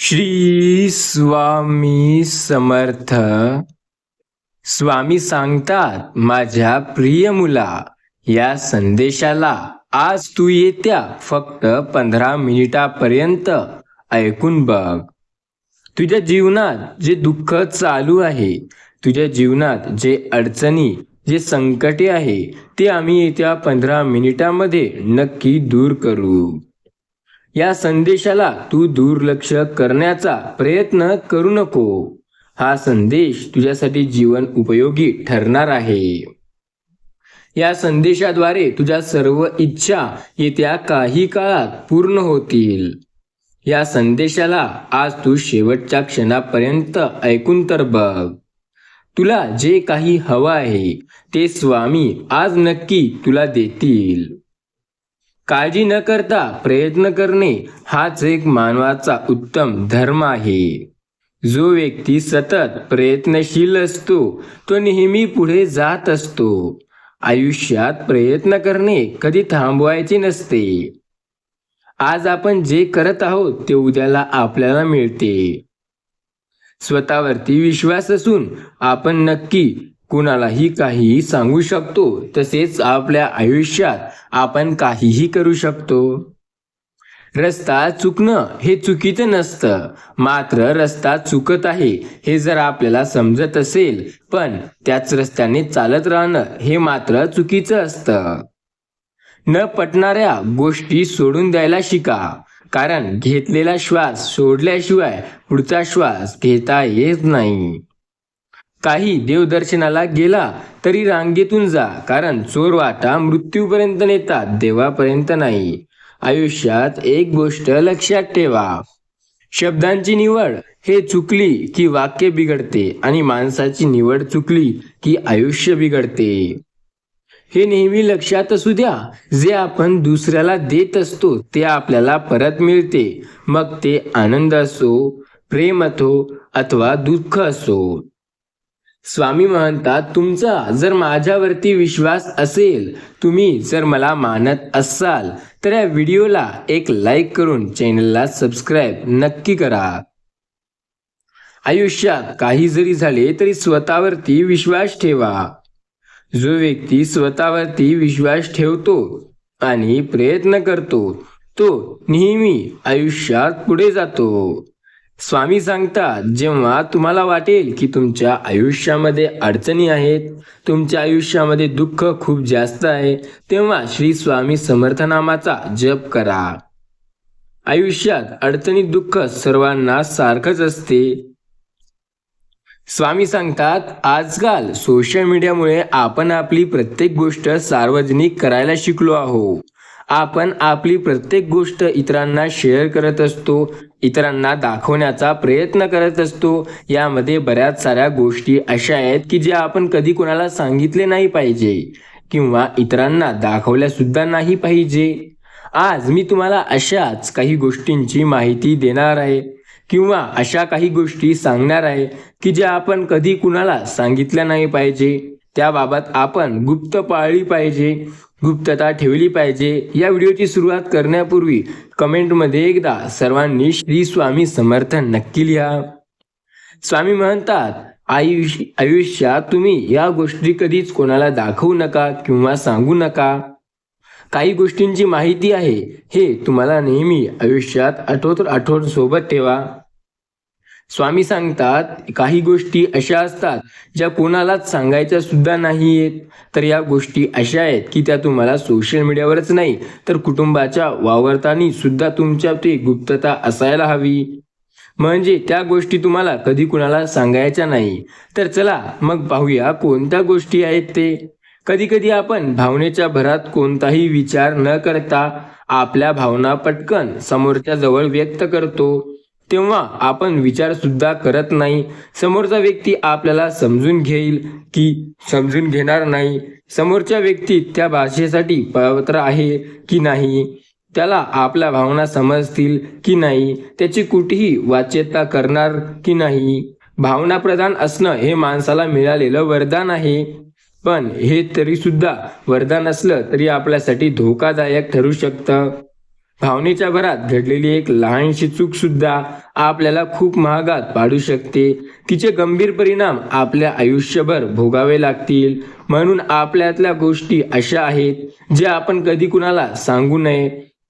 श्री स्वामी समर्थ. स्वामी सांगतात, माझ्या प्रिय मुला, या संदेशाला आज तू येत्या फक्त 15 मिनिटापर्यंत ऐकून बघ. तुझ्या जीवनात जे दुःख चालू आहे, तुझ्या जीवनात जे अडचणी, जे संकटे आहे, ते आम्ही येत्या 15 मिनिटामध्ये नक्की दूर करू. या संदेशाला तू दुर्लक्ष करण्याचा प्रयत्न करू नको. हा संदेश तुझ्यासाठी जीवन उपयोगी ठरणार आहे. या संदेशाद्वारे तुझ्या सर्व इच्छा येत्या काही काळात पूर्ण होतील. या संदेशाला आज तू शेवटच्या क्षणापर्यंत ऐकून तर बघ. तुला जे काही हवं आहे ते स्वामी आज नक्की तुला देतील. काळजी न करता प्रयत्न करणे हाच एक मानवाचा उत्तम धर्म आहे. जो व्यक्ती सतत प्रयत्नशील असतो तो नेहमी पुढे जात असतो. आयुष्यात प्रयत्न करणे कधी थांबवायचे नसते. आज आपण जे करत आहोत ते उद्याला आपल्याला मिळते. स्वतःवरती विश्वास असून आपण नक्की कुणालाही काहीही सांगू शकतो. तसेच आपल्या आयुष्यात आपण काहीही करू शकतो. रस्ता चुकणं हे चुकीचं नसतं, मात्र रस्ता चुकत आहे हे जर आपल्याला समजत असेल पण त्याच रस्त्याने चालत राहणं हे मात्र चुकीचं असतं. न पटणाऱ्या गोष्टी सोडून द्यायला शिका, कारण घेतलेला श्वास सोडल्याशिवाय पुढचा श्वास घेता येत नाही. काही देवदर्शनाला गेला तरी रांगेतून जा, कारण चोरवाटा मृत्यूपर्यंत नेतात, देवापर्यंत नाही. आयुष्यात एक गोष्ट लक्षात ठेवा, शब्दांची निवड हे चुकली की वाक्य बिघडते आणि माणसाची निवड चुकली की आयुष्य बिघडते. हे नेहमी लक्षात असू द्या, जे आपण दुसऱ्याला देत असतो ते आपल्याला परत मिळते. मग ते आनंद असो, प्रेम असो अथवा दुःख असो. स्वामी म्हणतात, तुमचा जर माझ्यावरती विश्वास असेल, तुम्ही जर मला मानत असाल तर या व्हिडिओला एक लाईक करून चॅनलला सबस्क्राईब नक्की करा. आयुष्यात काही जरी झाले तरी स्वतःवरती विश्वास ठेवा. जो व्यक्ती स्वतःवरती विश्वास ठेवतो आणि प्रयत्न करतो तो नेहमी आयुष्यात पुढे जातो. स्वामी सांगतात, जेव्हा तुम्हाला वाटेल की तुमच्या आयुष्यामध्ये अडचणी आहेत, तुमच्या आयुष्यामध्ये दुःख खूप जास्त आहे, तेव्हा श्री स्वामी समर्थ नामाचा जप करा. आयुष्यात अडचणी दुःख सर्वांना सारखंच असते. स्वामी सांगतात, आजकाल सोशल मीडियामुळे आपण आपली प्रत्येक गोष्ट सार्वजनिक करायला शिकलो आहोत. आपण आपली प्रत्येक गोष्ट इतरांना शेअर करत असतो, इतरांना दाखवण्याचा प्रयत्न करत असतो. यामध्ये बऱ्याच साऱ्या गोष्टी अशा आहेत की ज्या आपण कधी कोणाला सांगितले नाही पाहिजे किंवा इतरांना दाखवल्या सुद्धा नाही पाहिजे. आज मी तुम्हाला अशाच काही गोष्टींची माहिती देणार आहे किंवा अशा काही गोष्टी सांगणार आहे की ज्या आपण कधी कुणाला सांगितल्या नाही पाहिजे. त्याबाबत आपण गुप्त पाळली पाहिजे, गुप्तता ठेवली पाहिजे. या व्हिडिओची सुरुवात करण्यापूर्वी कमेंटमध्ये एकदा सर्वांनी श्री स्वामी समर्थ नक्की लिहा. स्वामी म्हणतात, आयुष्यात तुम्ही या गोष्टी कधीच कोणाला दाखवू नका किंवा सांगू नका. काही गोष्टींची माहिती आहे हे तुम्हाला नेहमी आयुष्यात आठवण सोबत ठेवा. स्वामी सांगतात, काही गोष्टी अशा असतात ज्या कोणालाच सांगायच्या सुद्धा नाही आहेत. तर या गोष्टी अशा आहेत की त्या तुम्हाला सोशल मीडियावरच नाही तर कुटुंबाच्या वावरताना सुद्धा तुमच्या ते गुप्तता असायला हवी. म्हणजे त्या गोष्टी तुम्हाला कधी कुणाला सांगायच्या नाही. तर चला मग पाहूया कोणत्या गोष्टी आहेत ते. कधी कधी आपण भावनेच्या भरात कोणताही विचार न करता आपल्या भावना पटकन समोरच्या जवळ व्यक्त करतो. तेव्हा आपण विचार सुद्धा करत नाही, समोरचा व्यक्ती आपल्याला समजून घेईल की समजून घेणार नाही, समोरच्या व्यक्ती त्या भाषेसाठी पात्र आहे की नाही, त्याला आपल्या भावना समजतील की नाही, त्याची कुठेही वाच्यता करणार की नाही. भावनाप्रधान असणं हे माणसाला मिळालेलं वरदान आहे. पण हे तरी सुद्धा वरदान असलं तरी आपल्यासाठी धोकादायक ठरू शकतं. भावनेच्या भरात घडलेली एक लहानशी चूक सुद्धा आपल्याला खूप महागात पाडू शकते. तिचे गंभीर परिणाम आपल्या आयुष्यभर भोगावे लागतील. म्हणून आपल्यातल्या गोष्टी अशा आहेत ज्या आपण कधी कुणाला सांगू नये.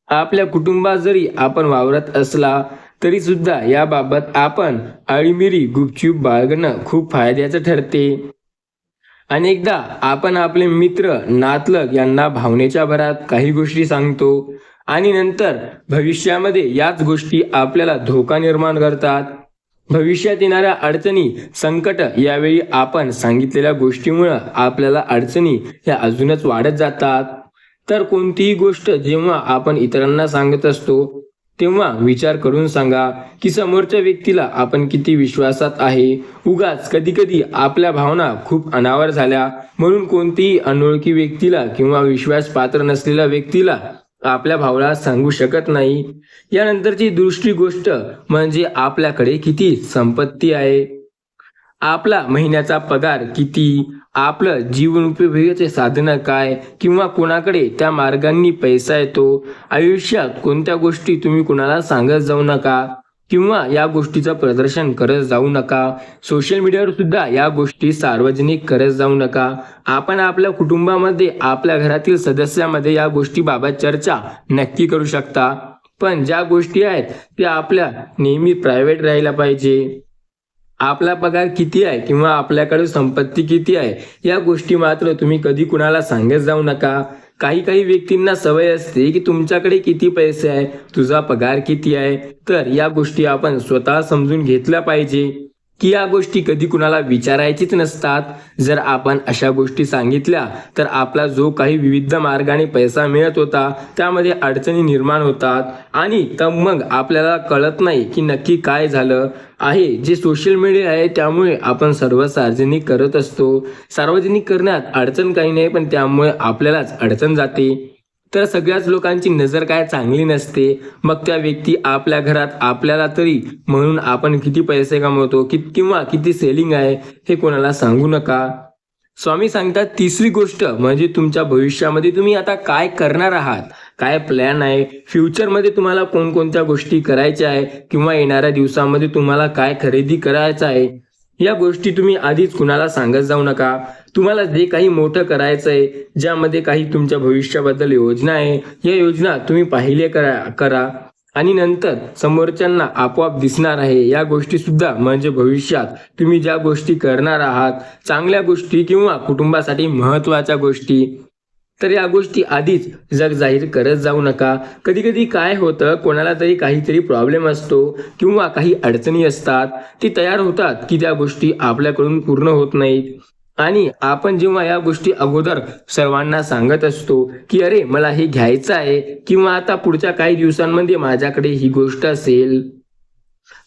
आपल्या कुटुंबात जरी आपण वावरत असला तरी सुद्धा याबाबत आपण आळीमिरी गुपचूप बाळगणं खूप फायद्याचं ठरते. अनेकदा आपण आपले मित्र, नातलग यांना भावनेच्या भरात काही गोष्टी सांगतो आणि नंतर भविष्यामध्ये याच गोष्टी आपल्याला धोका निर्माण करतात. भविष्यात येणाऱ्या अडचणी, संकट यावेळी आपण सांगितलेल्या गोष्टीमुळे आपल्याला अडचणी ह्या अजूनच वाढत जातात. तर कोणतीही गोष्ट जेव्हा आपण इतरांना सांगत असतो तेव्हा विचार करून सांगा की समोरच्या व्यक्तीला आपण किती विश्वासात आहे. उगाच कधी कधी आपल्या भावना खूप अनावर झाल्या म्हणून कोणतीही अनोळखी व्यक्तीला किंवा विश्वासपात्र नसलेल्या व्यक्तीला आपल्या भावना सांगू शकत नाही. यानंतरची दुसरी गोष्ट म्हणजे आपल्याकडे किती संपत्ती आहे, आपला महिन्याचा पगार किती, आपलं जीवनोपयोगीचे साधनं काय किंवा कोणाकडे त्या मार्गांनी पैसा येतो. आयुष्यात कोणत्या गोष्टी तुम्ही कुणाला सांगत जाऊ नका किंवा या गोष्टीचं प्रदर्शन करत जाऊ नका. सोशल मीडियावर सुद्धा या गोष्टी सार्वजनिक करत जाऊ नका. आपण आपल्या कुटुंबामध्ये, आपल्या घरातील सदस्यामध्ये या गोष्टीबाबत चर्चा नक्की करू शकता. पण ज्या गोष्टी आहेत त्या आपल्या नेहमी प्रायव्हेट राहायला पाहिजे. आपला पगार किती आहे किंवा आपल्याकडे संपत्ती किती आहे या गोष्टी मात्र तुम्ही कधी कुणाला सांगत जाऊ नका. काही काही व्यक्तींना सवय असते की तुमच्याकडे किती पैसे आहे, तुझा पगार किती आहे. तर या गोष्टी आपण स्वतः समजून घेतल्या पाहिजे की या गोष्टी कधी कुणाला विचारायचीच नसतात. जर आपण अशा गोष्टी सांगितल्या तर आपला जो काही विविध मार्गाने पैसा मिळत होता त्यामध्ये अडचणी निर्माण होतात आणि मग आपल्याला कळत नाही की नक्की काय झालं आहे. जे सोशल मीडिया आहे त्यामुळे आपण सर्व सार्वजनिक करत असतो. सार्वजनिक करण्यात अडचण काही नाही, पण त्यामुळे आपल्यालाच अडचण जाते. तर सगळ्याच लोकांची नजर काय चांगली नसते. मग त्या व्यक्ती आपल्या घरात आपल्याला तरी म्हणून आपण किती पैसे कमवतो किंवा किती सेलिंग आहे हे कोणाला सांगू नका. स्वामी सांगतात तिसरी गोष्ट म्हणजे तुमच्या भविष्यामध्ये तुम्ही आता काय करणार आहात, काय प्लॅन आहे, फ्युचरमध्ये तुम्हाला कोणकोणत्या गोष्टी करायच्या आहे किंवा येणाऱ्या दिवसामध्ये तुम्हाला काय खरेदी करायचं आहे या गोष्टी तुम्ही आधीच कुणाला सांगत जाऊ नका. तुम्हाला जे काही मोठं करायचं आहे, ज्यामध्ये काही तुमच्या भविष्याबद्दल योजना आहे, या योजना तुम्ही पाहिले करा आणि नंतर समोरच्यांना आपोआप दिसणार आहे. या गोष्टी सुद्धा म्हणजे भविष्यात तुम्ही ज्या गोष्टी करणार आहात, चांगल्या गोष्टी किंवा कुटुंबासाठी महत्त्वाच्या गोष्टी, तर या गोष्टी आधीच जग जाहीर करत जाऊ नका. कधी कधी काय होतं, कोणाला तरी काहीतरी प्रॉब्लेम असतो किंवा काही अडचणी असतात, ती तयार होतात की त्या गोष्टी आपल्याकडून पूर्ण होत नाहीत आणि आपण जेव्हा या गोष्टी अगोदर सर्वांना सांगत असतो की अरे मला हे घ्यायचं आहे किंवा आता पुढच्या काही दिवसांमध्ये माझ्याकडे ही गोष्ट असेल,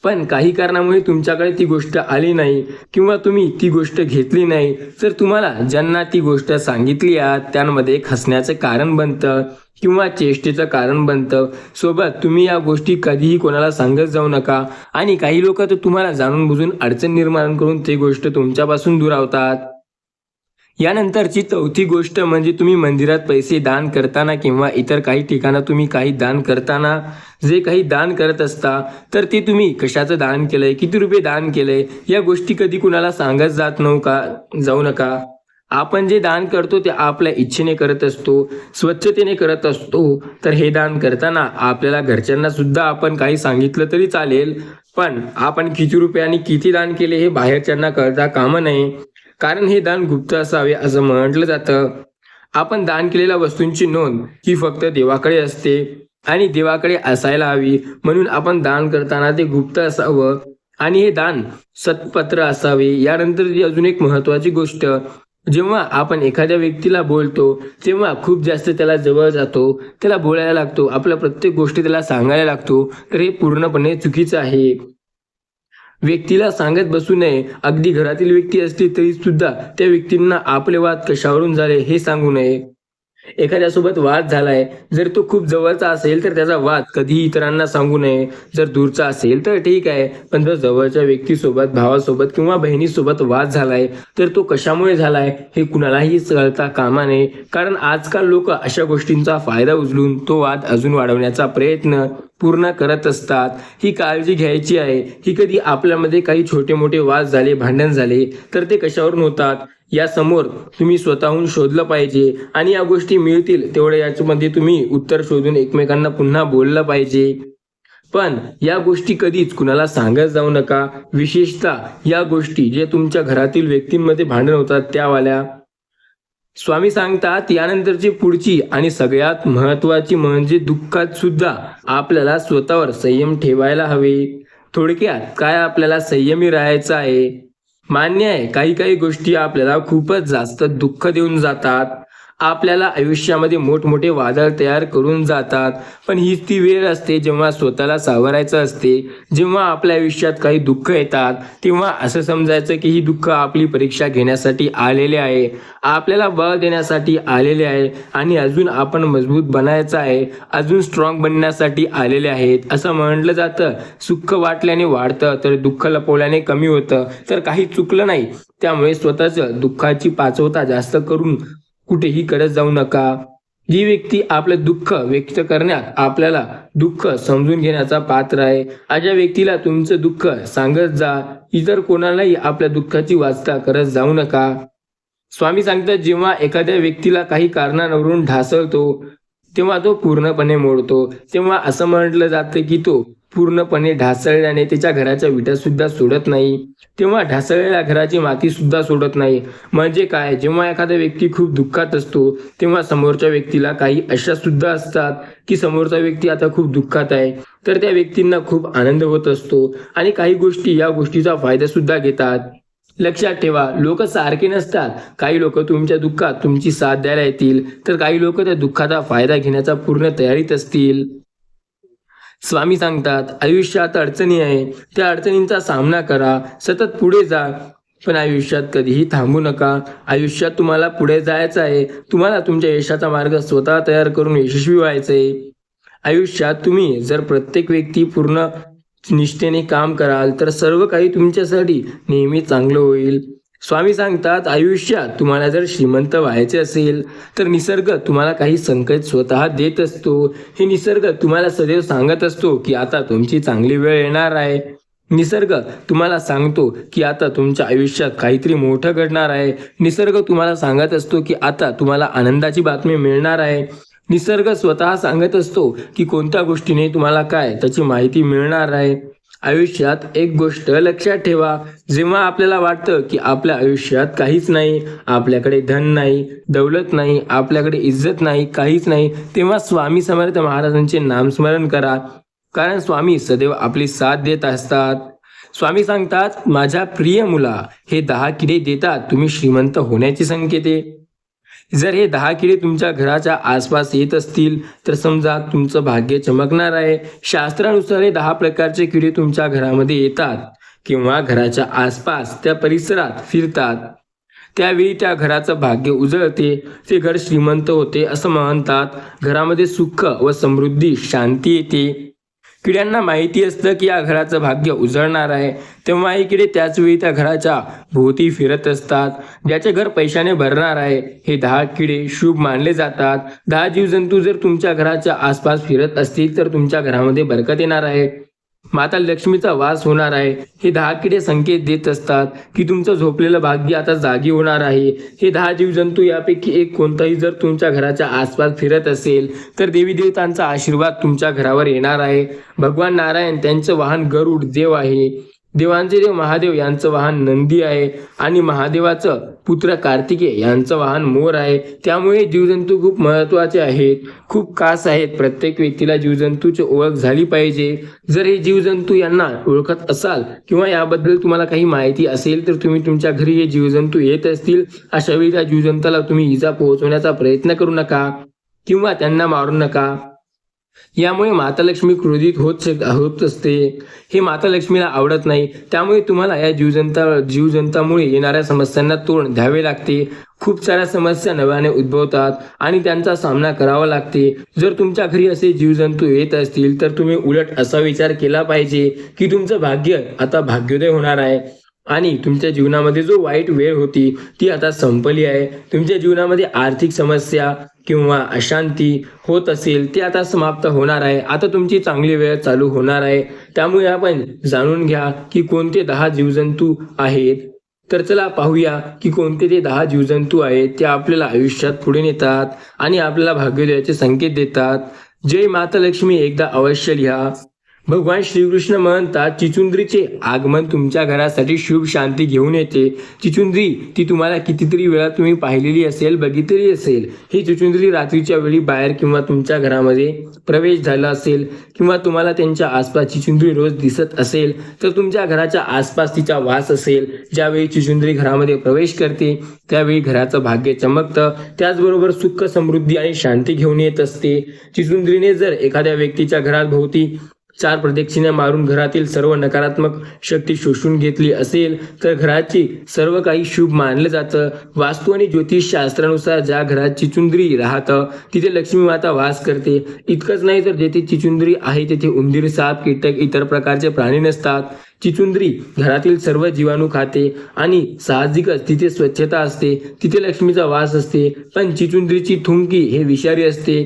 पण काही कारणामुळे तुमच्याकडे ती गोष्ट आली नाही किंवा तुम्ही ती गोष्ट घेतली नाही, तर तुम्हाला ज्यांना ती गोष्ट सांगितली आहे त्यांमध्ये एक हसण्याचं कारण बनतं किंवा चेष्टेचं कारण बनतं. सोबत तुम्ही या गोष्टी कधीही कोणाला सांगत जाऊ नका आणि काही लोक तर तुम्हाला जाणून बुजून अडचण निर्माण करून ती गोष्ट तुमच्यापासून दुरावतात. यानंतरची चौथी गोष्ट म्हणजे तुम्ही मंदिरात पैसे दान करताना किंवा इतर काही ठिकाणी तुम्ही काही दान करताना जे काही दान करत असता तर ते तुम्ही कशाचं दान केलंय, किती रुपये दान केलंय या गोष्टी कधी कुणाला सांगत जाऊ नका. आपण जे दान करतो ते आपल्या इच्छेने करत असतो, स्वच्छतेने करत असतो. तर हे दान करताना आपल्याला घरच्यांना सुद्धा आपण काही सांगितलं तरी चालेल, पण आपण किती रुपयांनी किती दान केले हे बाहेरच्यांना कळता कामा नये, कारण हे दान गुप्त असावे असं म्हटलं जातं. आपण दान केलेल्या वस्तूंची नोंद ही फक्त देवाकडे असते आणि देवाकडे असायला हवी. म्हणून आपण दान करताना ते गुप्त असावं आणि हे दान सत्पत्र असावे. यानंतर अजून एक महत्वाची गोष्ट, जेव्हा आपण एखाद्या व्यक्तीला बोलतो तेव्हा खूप जास्त त्याला जवळ जातो, त्याला बोलायला लागतो, आपल्या प्रत्येक गोष्टी त्याला सांगायला लागतो, तर हे पूर्णपणे चुकीचं आहे. व्यक्तीला सांगत बसू नये. अगदी घरातील व्यक्ती असली तरी सुद्धा त्या व्यक्तींना आपले वाद कशावरून झाले हे सांगू नये. एखाद्यासोबत वाद झालाय, जर तो खूप जवळचा असेल तर त्याचा वाद कधीही इतरांना सांगू नये. जर दूरचा असेल तर ठीक आहे, पण जर जवळच्या व्यक्तीसोबत, भावासोबत किंवा बहिणीसोबत वाद झालाय, तर तो कशामुळे झालाय हे कुणालाही कळता कामा नये. कारण आजकाल लोक अशा गोष्टींचा फायदा उचलून तो वाद अजून वाढवण्याचा प्रयत्न पूर्ण करत असतात. ही काळजी घ्यायची आहे की कधी आपल्यामध्ये काही छोटे मोठे वाद झाले, भांडण झाले, तर ते कशावरून होतात यासमोर तुम्ही स्वतःहून शोधलं पाहिजे आणि या गोष्टी मिळतील तेवढ्या याच्यामध्ये तुम्ही उत्तर शोधून एकमेकांना पुन्हा बोललं पाहिजे. पण या गोष्टी कधीच कुणाला सांगत जाऊ नका. विशेषतः या गोष्टी जे तुमच्या घरातील व्यक्तींमध्ये भांडण होतात त्यावाल्या. स्वामी सांगतात यानंतरची पुढची आणि सगळ्यात महत्त्वाची म्हणजे दुःखात सुद्धा आपल्याला स्वतःवर संयम ठेवायला हवे. थोडक्यात काय आपल्याला संयमी राहायचं आहे. मान्य आहे काही काही गोष्टी आपल्याला खूपच जास्त दुःख देऊन जातात. आपल्याला आयुष्यामध्ये मोठमोठे वादळ तयार करून जातात. पण हीच ती वेळ असते जेव्हा स्वतःला सावरायचं असते. जेव्हा आपल्या आयुष्यात काही दुःख येतात तेव्हा असं समजायचं की ही दुःख आपली परीक्षा घेण्यासाठी आलेले आहे, आपल्याला बळ देण्यासाठी आलेले आहे आणि अजून आपण मजबूत बनायचं आहे, अजून स्ट्रॉंग बनण्यासाठी आलेले आहेत. असं म्हटलं जातं, सुख वाटल्याने वाढतं तर दुःख लपवल्याने कमी होतं. तर काही चुकलं नाही, त्यामुळे स्वतःचं दुःखाची पाचवता जास्त करून कुठेही करत जाऊ नका. जी व्यक्ती आपलं दुःख व्यक्त करण्यात आपल्याला दुःख समजून घेण्याचा पात्र आहे, अशा व्यक्तीला तुमचं दुःख सांगत जा. इतर कोणालाही आपल्या दुःखाची वाचता करत जाऊ नका. स्वामी सांगतात जेव्हा एखाद्या व्यक्तीला काही कारणावरून ढासळतो तेव्हा तो पूर्णपणे मोडतो. तेव्हा असं म्हटलं जातं की तो पूर्णपणे ढासळल्याने त्याच्या घराच्या विटा सुद्धा सोडत नाही. तेव्हा ढासळलेल्या घराची माती सुद्धा सोडत नाही. म्हणजे काय, जेव्हा एखादा व्यक्ती खूप दुःखात असतो तेव्हा समोरच्या व्यक्तीला काही अशा सुद्धा असतात की समोरचा व्यक्ती आता खूप दुःखात आहे, तर त्या व्यक्तींना खूप आनंद होत असतो आणि काही गोष्टी या गोष्टीचा फायदा सुद्धा घेतात. लक्षात ठेवा, लोक सारखे नसतात. काही लोक तुमच्या दुःखात तुमची साथ द्यायला येतील, तर काही लोक त्या दुःखाचा फायदा घेण्याचा पूर्ण तयारीत असतील. स्वामी सांगतात आयुष्यात अडचणी आहे, त्या अडचणींचा सामना करा, सतत पुढे जा. पण आयुष्यात कधीही थांबू नका. आयुष्यात तुम्हाला पुढे जायचं आहे. तुम्हाला तुमच्या यशाचा मार्ग स्वतः तयार करून यशस्वी व्हायचं आहे. आयुष्यात तुम्ही जर प्रत्येक व्यक्ती पूर्ण निष्ठेने काम कराल तर सर्व काही तुमच्यासाठी नेहमी चांगलं होईल. स्वामी सांगतात आयुष्यात तुम्हाला जर श्रीमंत व्हायचे असेल तर निसर्ग तुम्हाला काही संकेत स्वतः देत असतो. हे निसर्ग तुम्हाला सदैव सांगत असतो की आता तुमची चांगली वेळ येणार आहे. निसर्ग तुम्हाला सांगतो की आता तुमच्या आयुष्यात काहीतरी मोठं घडणार आहे. निसर्ग तुम्हाला सांगत असतो की आता तुम्हाला आनंदाची बातमी मिळणार आहे. निसर्ग स्वतः सांगत असतो की कोणत्या गोष्टीने तुम्हाला काय त्याची माहिती मिळणार आहे. आयुष्यात एक गोष्ट लक्षात ठेवा, जेव्हा आपल्याला वाटतं की आपल्या आयुष्यात काहीच नाही, आपल्याकडे धन नाही, दौलत नाही, आपल्याकडे इज्जत नाही, काहीच नाही, तेव्हा स्वामी समर्थ महाराजांचे नामस्मरण करा. कारण स्वामी सदैव आपली साथ देत असतात. स्वामी सांगतात माझ्या प्रिय मुला, हे 10 किडे देतात तुम्ही श्रीमंत होण्याची संकेते. जर हे 10 किडे तुमच्या घराच्या आसपास येत असतील तर समजा तुमचं भाग्य चमकणार आहे. शास्त्रानुसार हे 10 प्रकारचे किडे तुमच्या घरामध्ये येतात किंवा घराच्या आसपास त्या परिसरात फिरतात. त्यावेळी त्या घराचं भाग्य उजळते, ते घर श्रीमंत होते असं म्हणतात. घरामध्ये सुख व समृद्धी, शांती येते. किड्यांना माहिती असतं की या घराचं भाग्य उजळणार आहे, तेव्हा ही किडे त्याच वेळी त्या घराच्या भोवती फिरत असतात. ज्याचे घर पैशाने भरणार आहे, हे 10 किडे शुभ मानले जातात. 10 जीवजंतू जर तुमच्या घराच्या आसपास फिरत असतील तर तुमच्या घरामध्ये बरकत येणार आहे, माता लक्ष्मीचा वास होणार आहे. हे 10 किडे संकेत देत असतात की तुमचं झोपलेलं भाग्य आता जागी होणार आहे. हे 10 जीवजंतू यापैकी एक कोणताही जर तुमच्या घराच्या आसपास फिरत असेल तर देवी देवतांचा आशीर्वाद तुमच्या घरावर येणार आहे. भगवान नारायण त्यांचं वाहन गरुड देव आहे. देवांचे देव महादेव यांचं वाहन नंदी आहे आणि महादेवाचं पुत्र कार्तिकेय यांचं वाहन मोर आहे. त्यामुळे जीवजंतू खूप महत्त्वाचे आहेत, खूप खास आहेत. प्रत्येक व्यक्तीला जीवजंतूची ओळख झाली पाहिजे. जर हे जीवजंतू यांना ओळखत असाल किंवा याबद्दल तुम्हाला काही माहिती असेल तर तुम्ही तुमच्या घरी हे जीवजंतू येत असतील, अशा वेळी त्या जीवजंताला तुम्ही इजा पोहोचवण्याचा प्रयत्न करू नका किंवा त्यांना मारू नका. यामुळे माता लक्ष्मी क्रोधित होत असते. हे माता लक्ष्मीला आवडत नाही. त्यामुळे तुम्हाला या जीवजंतामुळे येणाऱ्या समस्यांना तोंड द्यावे लागते. खूप साऱ्या समस्या नव्याने उद्भवतात आणि त्यांचा सामना करावा लागते. जर तुमच्या घरी असे जीवजंतू येत असतील तर तुम्ही उलट असा विचार केला पाहिजे की तुमचं भाग्य आता भाग्योदय होणार आहे आणि तुमच्या जीवनामध्ये जो वाईट वेळ होती ती आता संपली आहे. तुमच्या जीवनामध्ये आर्थिक समस्या किंवा अशांती होत असेल ते आता समाप्त होणार आहे. आता तुमची चांगली वेळ चालू होणार आहे. त्यामुळे आपण जाणून घ्या की कोणते 10 जीवजंतू आहेत. तर चला पाहूया की कोणते ते 10 जीवजंतू आहेत ते आपल्याला आयुष्यात पुढे नेतात आणि आपल्याला भाग्योदयाचे संकेत देतात. जय माता लक्ष्मी एकदा अवश्य लिहा. भगवान श्रीकृष्ण म्हणतात चिचुंद्रीचे आगमन तुमच्या घरासाठी शुभ शांती घेऊन येते. चिचुंद्री ती तुम्हाला कितीतरी वेळा तुम्ही पाहिलेली असेल, बघितलेली असेल. ही चिचुंद्री रात्रीच्या वेळी बाहेर किंवा तुमच्या घरामध्ये प्रवेश झाला असेल किंवा तुम्हाला त्यांच्या आसपास चिचुंद्री रोज दिसत असेल तर तुमच्या घराच्या आसपास तिचा वास असेल. ज्यावेळी चिचुंद्री घरामध्ये प्रवेश करते त्यावेळी घराचं भाग्य चमकतं. त्याचबरोबर सुख, समृद्धी आणि शांती घेऊन येत असते. चिचुंद्रीने जर एखाद्या व्यक्तीच्या घरात भोवती 4 प्रदक्षिणा मारून घरातील सर्व नकारात्मक शक्ती शोषून घेतली असेल तर घराची सर्व काही शुभ मानलं जातं. वास्तू आणि ज्योतिष शास्त्रानुसार ज्या घरात चिचुंद्री राहतं तिथे लक्ष्मी माता वास करते. इतकंच नाही तर जेथे चिचुंद्री आहे तेथे उंदीर, साप, कीटक, इतर प्रकारचे प्राणी नसतात. चिचुंद्री घरातील सर्व जीवाणू खाते आणि साहजिकच तिथे स्वच्छता असते, तिथे लक्ष्मीचा वास असते. पण चिचुंद्रीची थुंकी हे विषारी असते,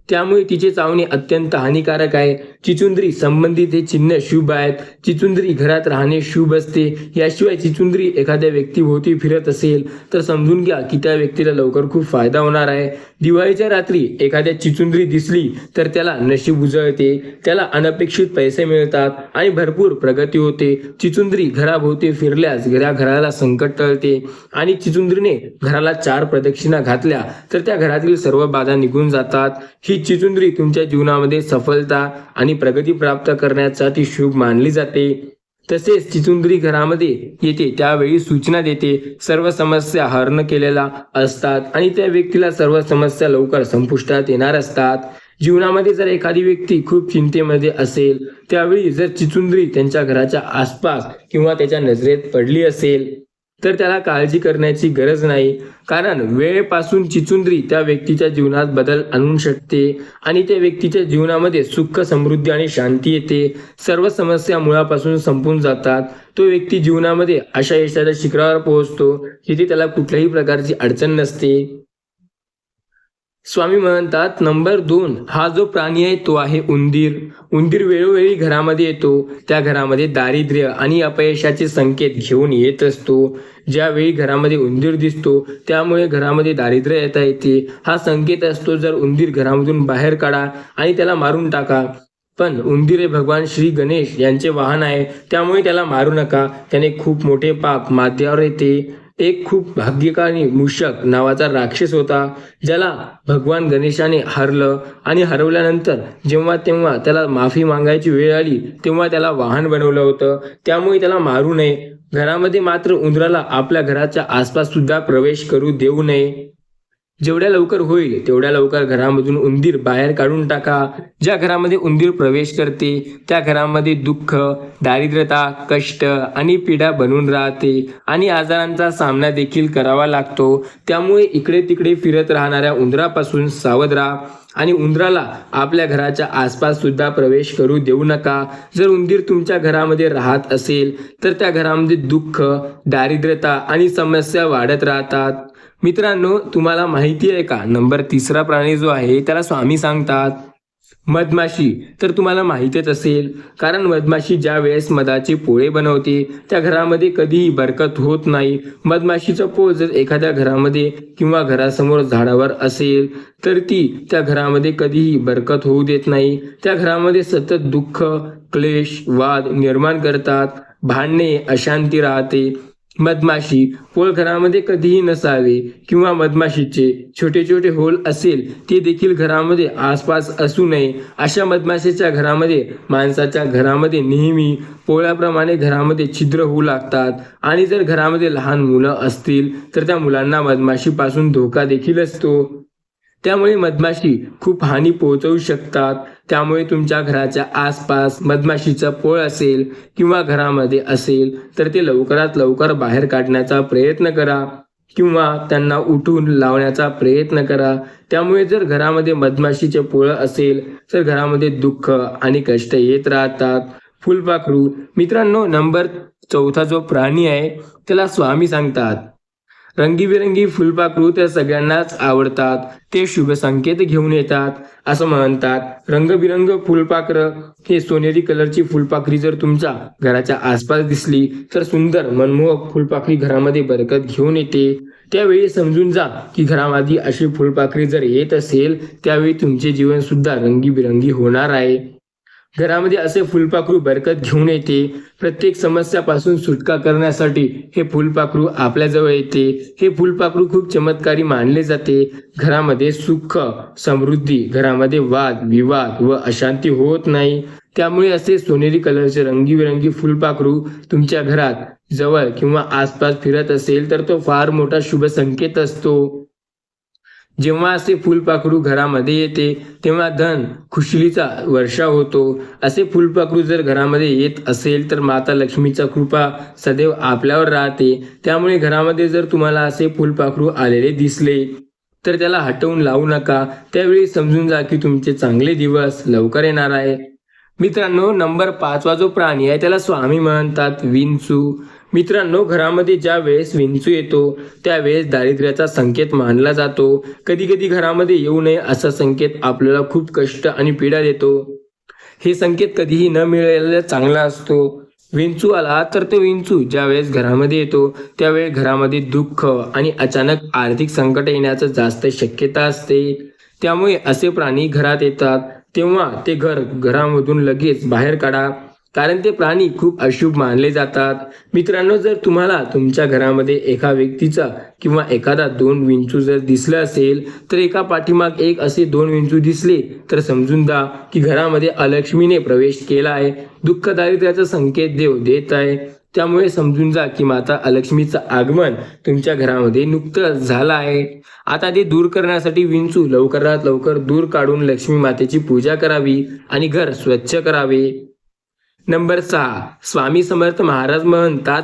त्यामुळे तिचे चावणे अत्यंत हानिकारक आहे. चिचुंद्री संबंधित हे चिन्ह शुभ आहेत. चिचुंद्री घरात राहणे शुभ असते. याशिवाय चिचुंद्री एखाद्या व्यक्तीभोवती फिरत असेल तर समजून घ्या की त्या व्यक्तीला लवकर खूप फायदा होणार आहे. दिवाळीच्या रात्री एखाद्या चिचुंद्री दिसली तर त्याला नशीब उजळते, त्याला अनपेक्षित पैसे मिळतात आणि भरपूर प्रगती होते. चिचुंद्री घराभोवती फिरल्यास घराला संकट टळते आणि चिचुंद्रीने घराला 4 प्रदक्षिणा घातल्या तर त्या घरातील सर्व बाधा निघून जातात. ही चिचुंद्री तुमच्या जीवनामध्ये सफलता आणि प्रगती प्राप्त करण्यासाठी शुभ मानली जाते. तसेच चिचुंद्री घरामध्ये येते त्यावेळी सूचना देते. सर्व समस्या हरण केलेल्या असतात आणि त्या व्यक्तीला सर्व समस्या लवकर संपुष्टात येणार असतात. जीवनामध्ये जर एखादी व्यक्ती खूप चिंतेमध्ये असेल त्यावेळी जर चिचुंद्री त्यांच्या घराच्या आसपास किंवा त्याच्या नजरेत पडली असेल तर त्याला काळजी करण्याची गरज नाही, कारण वेळेपासून चिचुंद्री त्या व्यक्तीच्या जीवनात बदल आणू शकते आणि त्या व्यक्तीच्या जीवनामध्ये सुख, समृद्धी आणि शांती येते. सर्व समस्या मुळापासून संपून जातात. तो व्यक्ती जीवनामध्ये अशा यशाच्या शिखरावर पोहोचतो जिथे त्याला कुठल्याही प्रकारची अडचण नसते. स्वामी म्हणतात नंबर 2 हा जो प्राणी आहे तो आहे उंदीर. उंदीर वेळोवेळी घरामध्ये येतो. त्या घरामध्ये दारिद्र्य आणि अपयशाचे संकेत घेऊन येत असतो. ज्यावेळी घरामध्ये उंदीर दिसतो त्यामुळे घरामध्ये दारिद्र्य येता येते. हा संकेत असतो. जर उंदीर घरामधून बाहेर काढा आणि त्याला मारून टाका. पण उंदीर हे भगवान श्री गणेश यांचे वाहन आहे, त्यामुळे त्याला मारू नका. त्याने खूप मोठे पाप माथ्यावर येते. एक खूप भाग्यकारी मूषक नावाचा राक्षस होता ज्याला भगवान गणेशाने हरलं आणि हरवल्यानंतर जेव्हा तेव्हा त्याला माफी मागायची वेळ आली तेव्हा त्याला वाहन बनवलं होतं. त्यामुळे त्याला मारू नये. घरामध्ये मात्र उंदराला आपल्या घराच्या आसपास सुद्धा प्रवेश करू देऊ नये. जेवढ्या लवकर होईल तेवढ्या लवकर घरामधून उंदीर बाहेर काढून टाका. ज्या घरामध्ये उंदीर प्रवेश करते त्या घरामध्ये दुःख, दारिद्र्यता, कष्ट आणि पीडा बनून राहते आणि आजारांचा सामना देखील करावा लागतो. त्यामुळे इकडे तिकडे फिरत राहणाऱ्या उंदरापासून सावध राहा आणि उंदराला आपल्या घराच्या आसपास सुद्धा प्रवेश करू देऊ नका. जर उंदीर तुमच्या घरामध्ये राहत असेल तर त्या घरामध्ये दुःख, दारिद्र्यता आणि समस्या वाढत राहतात. मित्रांनो, तुम्हाला माहिती आहे का नंबर 3 प्राणी जो आहे त्याला स्वामी सांगतात मधमाशी. तर तुम्हाला माहितीच असेल, कारण मधमाशी ज्या वेळेस मधाचे पोळे बनवते त्या घरामध्ये कधीही बरकत होत नाही. मधमाशीचा पोळ जर एखाद्या घरामध्ये किंवा घरासमोर झाडावर असेल तर ती त्या घरामध्ये कधीही बरकत होऊ देत नाही. त्या घरामध्ये सतत दुःख, क्लेश, वाद निर्माण करतात. भांडणे, अशांती राहते. मधमाशी पोळ घरामध्ये कधीही नसावे किंवा मधमाशीचे छोटे छोटे होल असेल ते देखील घरामध्ये आसपास असू नये. अशा मधमाशीच्या घरामध्ये माणसाच्या घरामध्ये नेहमी पोळ्याप्रमाणे घरामध्ये छिद्र होऊ लागतात आणि जर घरामध्ये लहान मुलं असतील तर त्या मुलांना मधमाशीपासून धोका देखील असतो. त्यामुळे मधमाशी खूप हानी पोहोचवू शकतात. त्यामुळे तुमच्या घराच्या आसपास मधमाशीचा पोळ असेल किंवा घरामध्ये असेल तर ते लवकरात लवकर बाहेर काढण्याचा प्रयत्न करा. किंवा त्यांना उठून लावण्याचा प्रयत्न करा. त्यामुळे जर घरामध्ये मधमाशीचे पोळं असेल तर घरामध्ये दुःख आणि कष्ट येत राहतात. फुलपाखरू मित्रांनो, नंबर 4 जो प्राणी आहे त्याला स्वामी सांगतात. रंगीबेरंगी फुलपाखरू त्या सगळ्यांनाच आवडतात. ते शुभ संकेत घेऊन येतात असं म्हणतात. रंगबिरंग फुलपाखरं हे सोनेरी कलरची फुलपाखरी जर तुमच्या घराच्या आसपास दिसली तर सुंदर मनमोहक फुलपाखरी घरामध्ये बरकत घेऊन येते. त्यावेळी समजून जा की घरामध्ये अशी फुलपाखरी जर येत असेल त्यावेळी तुमचे जीवन सुद्धा रंगीबिरंगी होणार आहे. घरामध्ये असे फुलपाखरू बरकत घेऊन येते. प्रत्येक समस्यापासून सुटका करण्यासाठी हे फुलपाखरू आपल्याजवळ येते. हे फुलपाखरू खूप चमत्कारी मानले जाते. घरामध्ये सुख, समृद्धी, घरामध्ये वाद विवाद व अशांती होत नाही. त्यामुळे असे सोनेरी कलरचे रंगीबेरंगी फुलपाखरू तुमच्या घरात जवळ किंवा आसपास फिरत असेल तर तो फार मोठा शुभ संकेत असतो. जेव्हा असे फुलपाखरू घरामध्ये येते तेव्हा धन खुशलीचा वर्षा होतो. असे फुलपाखरू जर घरामध्ये येत असेल तर माता लक्ष्मीचा कृपा सदैव आपल्यावर राहते. त्यामुळे घरामध्ये जर तुम्हाला असे फुलपाखरू आलेले दिसले तर त्याला हटवून लावू नका. त्यावेळी समजून जा की तुमचे चांगले दिवस लवकर येणार आहे. मित्रांनो, नंबर 5 जो प्राणी आहे त्याला स्वामी म्हणतात, विंचू. मित्रांनो, घरामध्ये ज्या वेळेस विंचू येतो त्यावेळेस दारिद्र्याचा संकेत मानला जातो. कधी कधी घरामध्ये येऊ नये असा संकेत आपल्याला खूप कष्ट आणि पीडा देतो. हे संकेत कधीही न मिळालेला चांगला असतो. विंचू आला तर तो विंचू ज्या वेळेस घरामध्ये येतो त्यावेळेस घरामध्ये दुःख आणि अचानक आर्थिक संकट येण्याचं जास्त शक्यता असते. त्यामुळे असे प्राणी घरात येतात तेव्हा ते घरामधून लगेच बाहेर काढा, कारण ते प्राणी खूप अशुभ मानले जातात. मित्रांनो, जर तुम्हाला तुमच्या घरामध्ये एका व्यक्तीचा किंवा एखादा 2 विंचू जर दिसलं असेल तर एका पाठीमाग एक असे 2 विंचू दिसले तर समजून जा की घरामध्ये अलक्ष्मीने प्रवेश केला आहे. दुःख दारिद्र्याचा संकेत देव देत आहे. त्यामुळे समजून जा की माता अलक्ष्मीचं आगमन तुमच्या घरामध्ये नुकतंच झालं आहे. आता ते दूर करण्यासाठी विंचू लवकरात लवकर दूर काढून लक्ष्मी मातेची पूजा करावी आणि घर स्वच्छ करावे. नंबर 6, स्वामी समर्थ महाराज म्हणतात,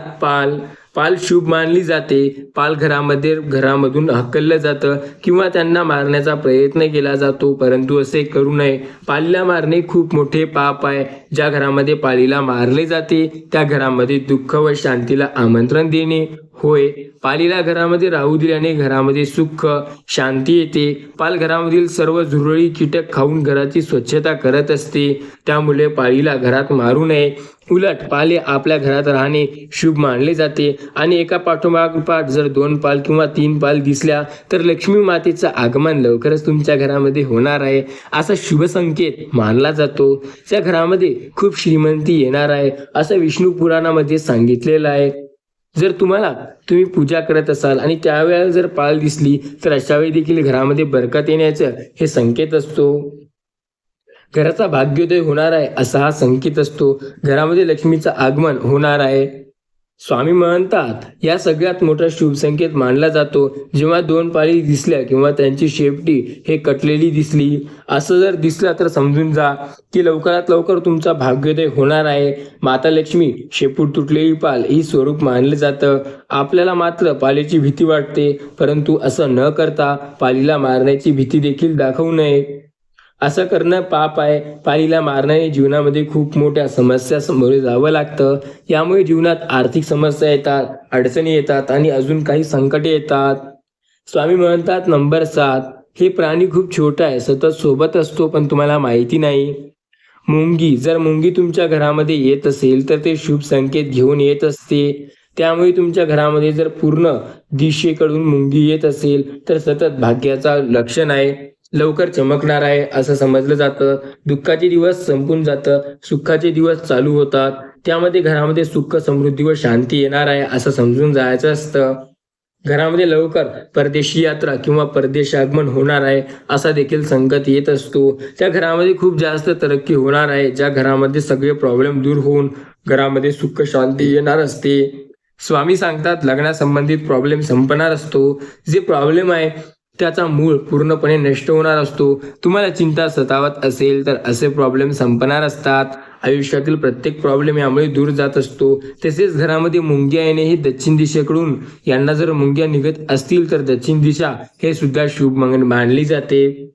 पाल शुभ मानली जाते. पाल घरामधून हकललं जातं किंवा त्यांना मारण्याचा प्रयत्न केला जातो, परंतु असे करू नये. पालीला मारणे खूप मोठे पाप आहे. ज्या घरामध्ये पालीला मारले जाते त्या घरामध्ये दुःख व शांतीला आमंत्रण देणे होय. पालीला घरामध्ये राहू दिल्याने घरामध्ये सुख शांती येते. पाल घरामधील सर्व झुरळी कीटक खाऊन घराची स्वच्छता करत असते. त्यामुळे पालीला घरात मारू नये. उलट पाले आपल्या घरात राहणे शुभ मानले जाते आणि एका पाठोपाठ जर 2 पाल किंवा 3 पाल दिसल्या तर लक्ष्मी मातेचं आगमन लवकरच तुमच्या घरामध्ये होणार आहे असा शुभ संकेत मानला जातो. त्या घरामध्ये खूप श्रीमंती येणार आहे असं विष्णू पुराणामध्ये सांगितलेलं आहे. जर तुम्ही पूजा करत असाल आणि त्यावेळेला जर पाल दिसली तर अशा वेळी देखील घरामध्ये बरकत येण्याचं हे संकेत असतो. घराचा भाग्योदय होणार आहे असा हा संकेत असतो. घरामध्ये लक्ष्मीचं आगमन होणार आहे. स्वामी म्हणतात, या सगळ्यात मोठा शुभ संकेत मानला जातो जेव्हा 2 पाली दिसल्या किंवा त्यांची शेपटी हे कटलेली दिसली. असं जर दिसलं तर समजून जा की लवकरात लवकर तुमचा भाग्योदय होणार आहे. माता लक्ष्मी शेपूट तुटलेली पाल ही स्वरूप मानलं जातं. आपल्याला मात्र पालीची भीती वाटते, परंतु असं न करता पालीला मारण्याची भीती देखील दाखवू नये. असं करणं पाप आहे. पालीला मारण्याने जीवनामध्ये खूप मोठ्या समस्या सामोरे जावं लागतं. यामुळे जीवनात आर्थिक समस्या येतात, अडचणी येतात आणि अजून काही संकटे येतात. स्वामी म्हणतात, नंबर 7, हे प्राणी खूप छोटा आहे, सतत सोबत असतो पण तुम्हाला माहिती नाही. मुंगी. जर मुंगी तुमच्या घरामध्ये येत असेल तर ते शुभ संकेत घेऊन येत असते. त्यामुळे तुमच्या घरामध्ये जर पूर्ण दिशेकडून मुंगी येत असेल तर सतत भाग्याचा लक्षण आहे, लवकर चमकणार आहे असं समजलं जातं. दुःखाचे दिवस संपून जातं, सुखाचे दिवस चालू होतात. त्यामध्ये घरामध्ये सुख, समृद्धी व शांती येणार आहे असं समजून जायचं असतं. घरामध्ये लवकर परदेशी यात्रा किंवा परदेश आगमन होणार आहे असा देखील संकेत येत असतो. त्या घरामध्ये खूप जास्त तरक्की होणार आहे. ज्या घरामध्ये सगळे प्रॉब्लेम दूर होऊन घरामध्ये सुख शांती येणार असते. स्वामी सांगतात, लग्नासंबंधित प्रॉब्लेम संपणार असतो. जे प्रॉब्लेम आहे त्याचा मूळ पूर्णपणे नष्ट होणार असतो. तुम्हाला चिंता सतावत असेल तर असे प्रॉब्लेम संपणार असतात. आयुष्यातील प्रत्येक प्रॉब्लेम यामुळे दूर जात असतो. तसेच घरामध्ये मुंग्या येणे हे दक्षिण दिशेकडून यांना जर मुंग्या निघत असतील तर दक्षिण दिशा हे सुद्धा शुभ मानली जाते.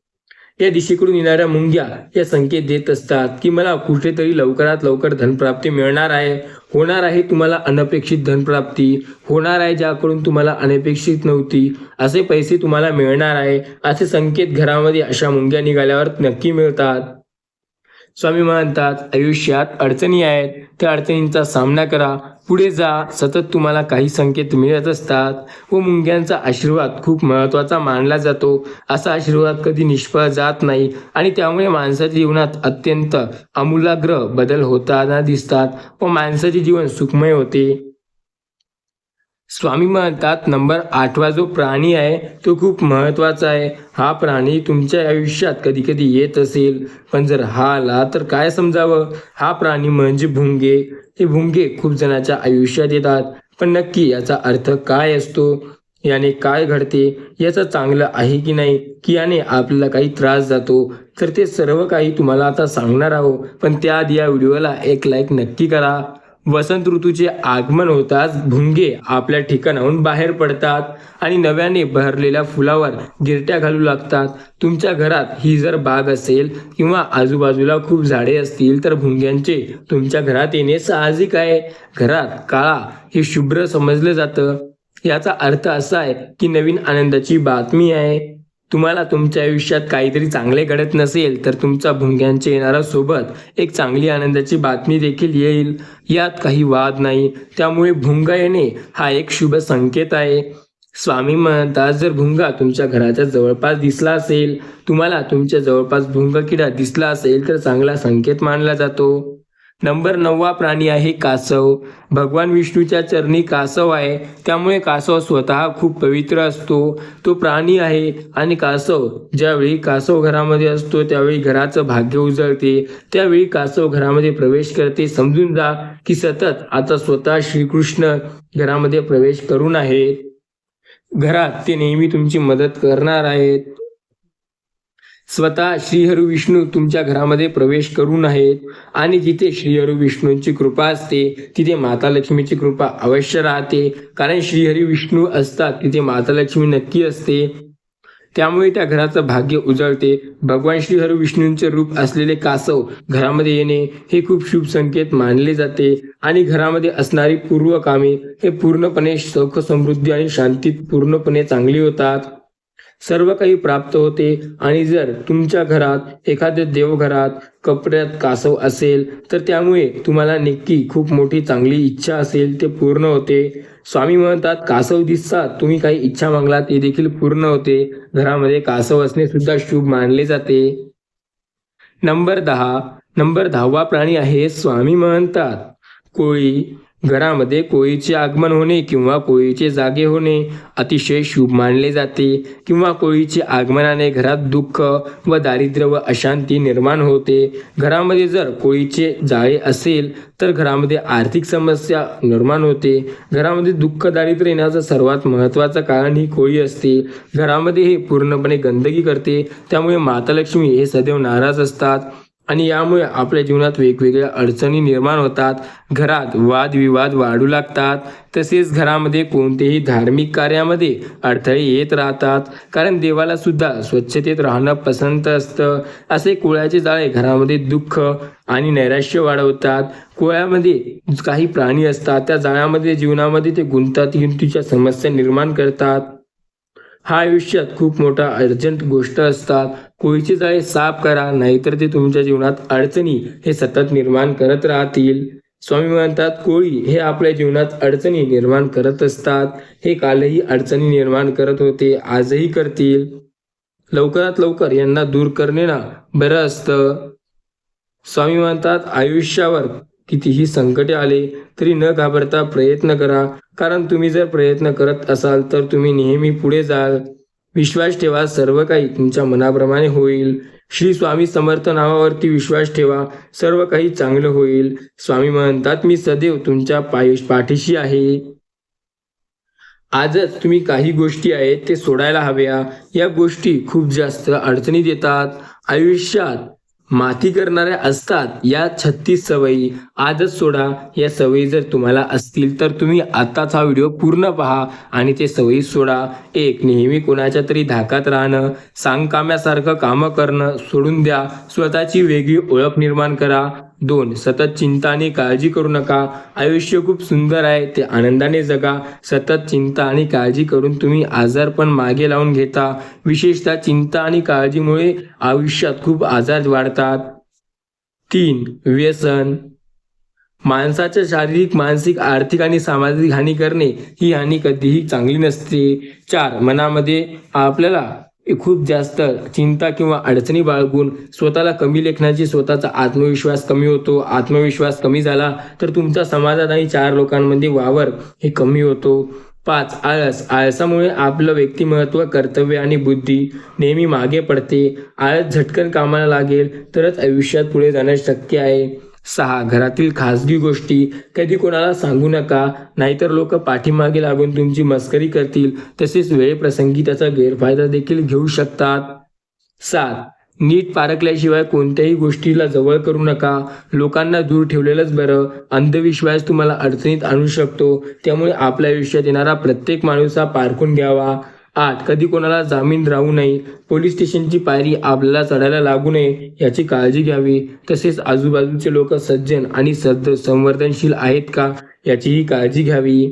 या दिशेकडून येणाऱ्या मुंग्या या संकेत देत असतात की मला कुठेतरी लवकरात लवकर धनप्राप्ती मिळणार आहे, होणार आहे तुम्हाला अनपेक्षित धनप्राप्ती, होणार आहे ज्याकडून तुम्हाला अनपेक्षित नव्हती असे पैसे तुम्हाला मिळणार आहे, असे संकेत घरामध्ये अशा मुंग्या निघाल्यावर नक्की मिळतात. स्वामी म्हणतात आयुष्यात अडचणी आहेत, त्या अडचणींचा सामना करा, पुढे जा. सतत तुम्हाला काही संकेत मिळत असतात व मुंग्यांचा आशीर्वाद खूप महत्त्वाचा मानला जातो. असा आशीर्वाद कधी निष्फळ जात नाही आणि त्यामुळे माणसाच्या जीवनात अत्यंत आमूलाग्र बदल होताना दिसतात व माणसाचे जीवन सुखमय होते. स्वामी म्हणतात नंबर 8वा जो प्राणी आहे तो खूप महत्त्वाचा आहे. हा प्राणी तुमच्या आयुष्यात कधी कधी येत असेल, पण जर हा आला तर काय समजावं. हा प्राणी म्हणजे भुंगे. हे भुंगे खूप जणांच्या आयुष्यात येतात, पण नक्की याचा अर्थ काय असतो, याने काय घडते, याचं चांगलं आहे की नाही, की याने आपल्याला काही त्रास जातो, तर ते सर्व काही तुम्हाला आता सांगणार आहोत. पण त्याआधी या व्हिडिओला एक लाईक नक्की करा. वसंत ऋतूचे आगमन होताच भुंगे आपल्या ठिकाणाहून बाहेर पडतात आणि नव्याने बहरलेल्या फुलावर गिरट्या घालू लागतात. तुमच्या घरात ही जर बाग असेल किंवा आजूबाजूला खूप झाडे असतील तर भुंग्यांचे तुमच्या घरात येणे साहजिक आहे. घरात काळा हे शुभ्र समजलं जातं. याचा अर्थ असा आहे की नवीन आनंदाची बातमी आहे. तुम्हाला तुमच्या आयुष्यात काहीतरी चांगले घडत नसेल तर तुमचा भुंग्यांचे येणारा सोबत एक चांगली आनंदाची बातमी देखील येईल, यात काही वाद नाही. त्यामुळे भुंगा येणे हा एक शुभ संकेत आहे. स्वामी म्हणतात जर भुंगा तुमच्या घराच्या जवळपास दिसला असेल, तुम्हाला तुमच्या जवळपास भुंगा किडा दिसला असेल तर चांगला संकेत मानला जातो. नंबर 9वा प्राणी आहे कासव. भगवान विष्णूच्या चरणी कासव आहे, त्यामुळे कासव स्वतः खूप पवित्र असतो. तो प्राणी आहे आणि ज्यावेळी कासव घरामध्ये असतो त्यावेळी घराचं भाग्य उजळते. त्यावेळी कासव घरामध्ये प्रवेश करते. समजून जा की सतत आता स्वतः श्रीकृष्ण घरामध्ये प्रवेश करून आहेत. घरात ते नेहमी तुमची मदत करणार आहेत. स्वतः श्रीहरी विष्णू तुमच्या घरामध्ये प्रवेश करून आहेत आणि जिथे श्रीहरी विष्णूंची कृपा असते तिथे माता लक्ष्मीची कृपा अवश्य राहते. कारण श्रीहरी विष्णू असतात तिथे माता लक्ष्मी नक्की असते, त्यामुळे त्या घराचं भाग्य उजळते. भगवान श्रीहरी विष्णूंचे रूप असलेले कासव घरामध्ये येणे हे खूप शुभ संकेत मानले जाते आणि घरामध्ये असणारी पूर्व कामे हे पूर्णपणे सुख समृद्धी आणि शांतीत पूर्णपणे चांगली होतात. सर्व काही प्राप्त होते. आणि जर तुमच्या घरात एखाद्या देवघरात कपड्यात कासव असेल तर त्यामुळे तुम्हाला नक्की खूप मोठी चांगली इच्छा असेल ते पूर्ण होते. स्वामी म्हणतात कासव दिसतात तुम्ही काही इच्छा मागला ते देखील पूर्ण होते. घरामध्ये कासव असणे सुद्धा शुभ मानले जाते. नंबर 10वा प्राणी आहे स्वामी म्हणतात कोळी. घरामध्ये कोळीचे आगमन होणे किंवा कोळीचे जागे होणे अतिशय शुभ मानले जाते. किंवा कोळीचे आगमनाने घरात दुःख व दारिद्र्य व अशांती निर्माण होते. घरामध्ये जर कोळीचे जाळे असेल तर घरामध्ये आर्थिक समस्या निर्माण होते. घरामध्ये दुःख दारिद्र्य येण्याचं सर्वात महत्त्वाचं कारण ही कोळी असते. घरामध्ये हे पूर्णपणे गंदगी करते, त्यामुळे माता लक्ष्मी हे सदैव नाराज असतात आणि यामुळे आपल्या जीवनात वेगवेगळ्या अडचणी निर्माण होतात. घरात वादविवाद वाढू लागतात. तसेच घरामध्ये कोणतेही धार्मिक कार्यामध्ये अडथळे येत राहतात, कारण देवाला सुद्धा स्वच्छतेत राहणं पसंत असतं. असे कोळ्याचे जाळे घरामध्ये दुःख आणि नैराश्य वाढवतात. कोळ्यामध्ये काही प्राणी असतात, त्या जाळ्यामध्ये जीवनामध्ये ते गुंतागुंतीच्या समस्या निर्माण करतात. हा आयुष्यात खूप मोठा अर्जंट गोष्ट असतात. कोळीचे जाळे साफ करा, नाहीतर ते तुमच्या जीवनात अडचणी हे सतत निर्माण करत राहतील. स्वामी म्हणतात कोळी हे आपल्या जीवनात अडचणी निर्माण करत असतात. हे कालही अडचणी निर्माण करत होते, आजही करतील. लवकरात लवकर यांना दूर करणे ना बरं असतं. स्वामी म्हणतात आयुष्यावर कितीही संकटे आले तरी न घाबरता प्रयत्न करा, कारण तुम्ही जर प्रयत्न करत असाल तर तुम्ही नेहमी पुढे जाल. विश्वास ठेवा, सर्व काही तुमच्या मनाप्रमाणे होईल. श्री स्वामी समर्थ नावावरती विश्वास ठेवा, सर्व काही चांगलं होईल. स्वामी म्हणतात मी सदैव तुमच्या पाठीशी आहे. आजच तुम्ही काही गोष्टी आहेत ते सोडायला हव्या. या गोष्टी खूप जास्त अडचणी देतात. आयुष्यात माती करणाऱ्या असतात या 36 सवयी आजच सोडा. या सवयी जर तुम्हाला असतील तर तुम्ही आत्ताच हा व्हिडिओ पूर्ण पहा आणि ते सवयी सोडा. 1. नेहमी कोणाच्या तरी धाकात राहणं. सांगकाम्यासारखं कामं करणं सोडून द्या. स्वतःची वेगळी ओळख निर्माण करा. 2. सतत चिंता आणि काळजी करू नका. आयुष्य खूप सुंदर आहे, ते आनंदाने जगा. सतत चिंता आणि काळजी करून तुम्ही आजारपण मागे लावून घेता. विशेषतः चिंता आणि काळजीमुळे आयुष्यात खूप आजार वाढतात. 3. व्यसन. माणसाच्या शारीरिक, मानसिक, आर्थिक आणि सामाजिक हानी करणे ही हानी कधीही चांगली नसते. 4. मनामध्ये आपल्याला खूप जास्त चिंता किंवा अडचणी बाळगून स्वतःला कमी लेखण्याची स्वतःचा आत्मविश्वास कमी होतो. आत्मविश्वास कमी झाला तर तुमचा समाजात आणि 4 लोकांमध्ये वावर हे कमी होतो. 5. आळस. आळसामुळे आपलं व्यक्तिमत्व, कर्तव्य आणि बुद्धी नेहमी मागे पडते. आळस झटकन कामाला लागेल तरच आयुष्यात पुढे जाणं शक्य आहे. 6. घरातील खाजगी गोष्टी कधी कोणाला सांगू नका, नाहीतर लोक पाठीमागे लागून तुमची मस्करी करतील, तसेच वेळेप्रसंगी त्याचा गैरफायदा देखील घेऊ शकतात. 7. नीट पारखल्याशिवाय कोणत्याही गोष्टीला जवळ करू नका. लोकांना दूर ठेवलेलंच बरं. अंधविश्वास तुम्हाला अडचणीत आणू शकतो, त्यामुळे आपल्या आयुष्यात येणारा प्रत्येक माणूस हा पारखून घ्यावा. 8. कधी कोणाला जामीन राहू नये. पोलीस स्टेशनची पायरी आपल्याला चढायला लागू नये याची काळजी घ्यावी. तसेच आजूबाजूचे लोक सज्जन आणि संवेदनशील आहेत का याचीही काळजी घ्यावी.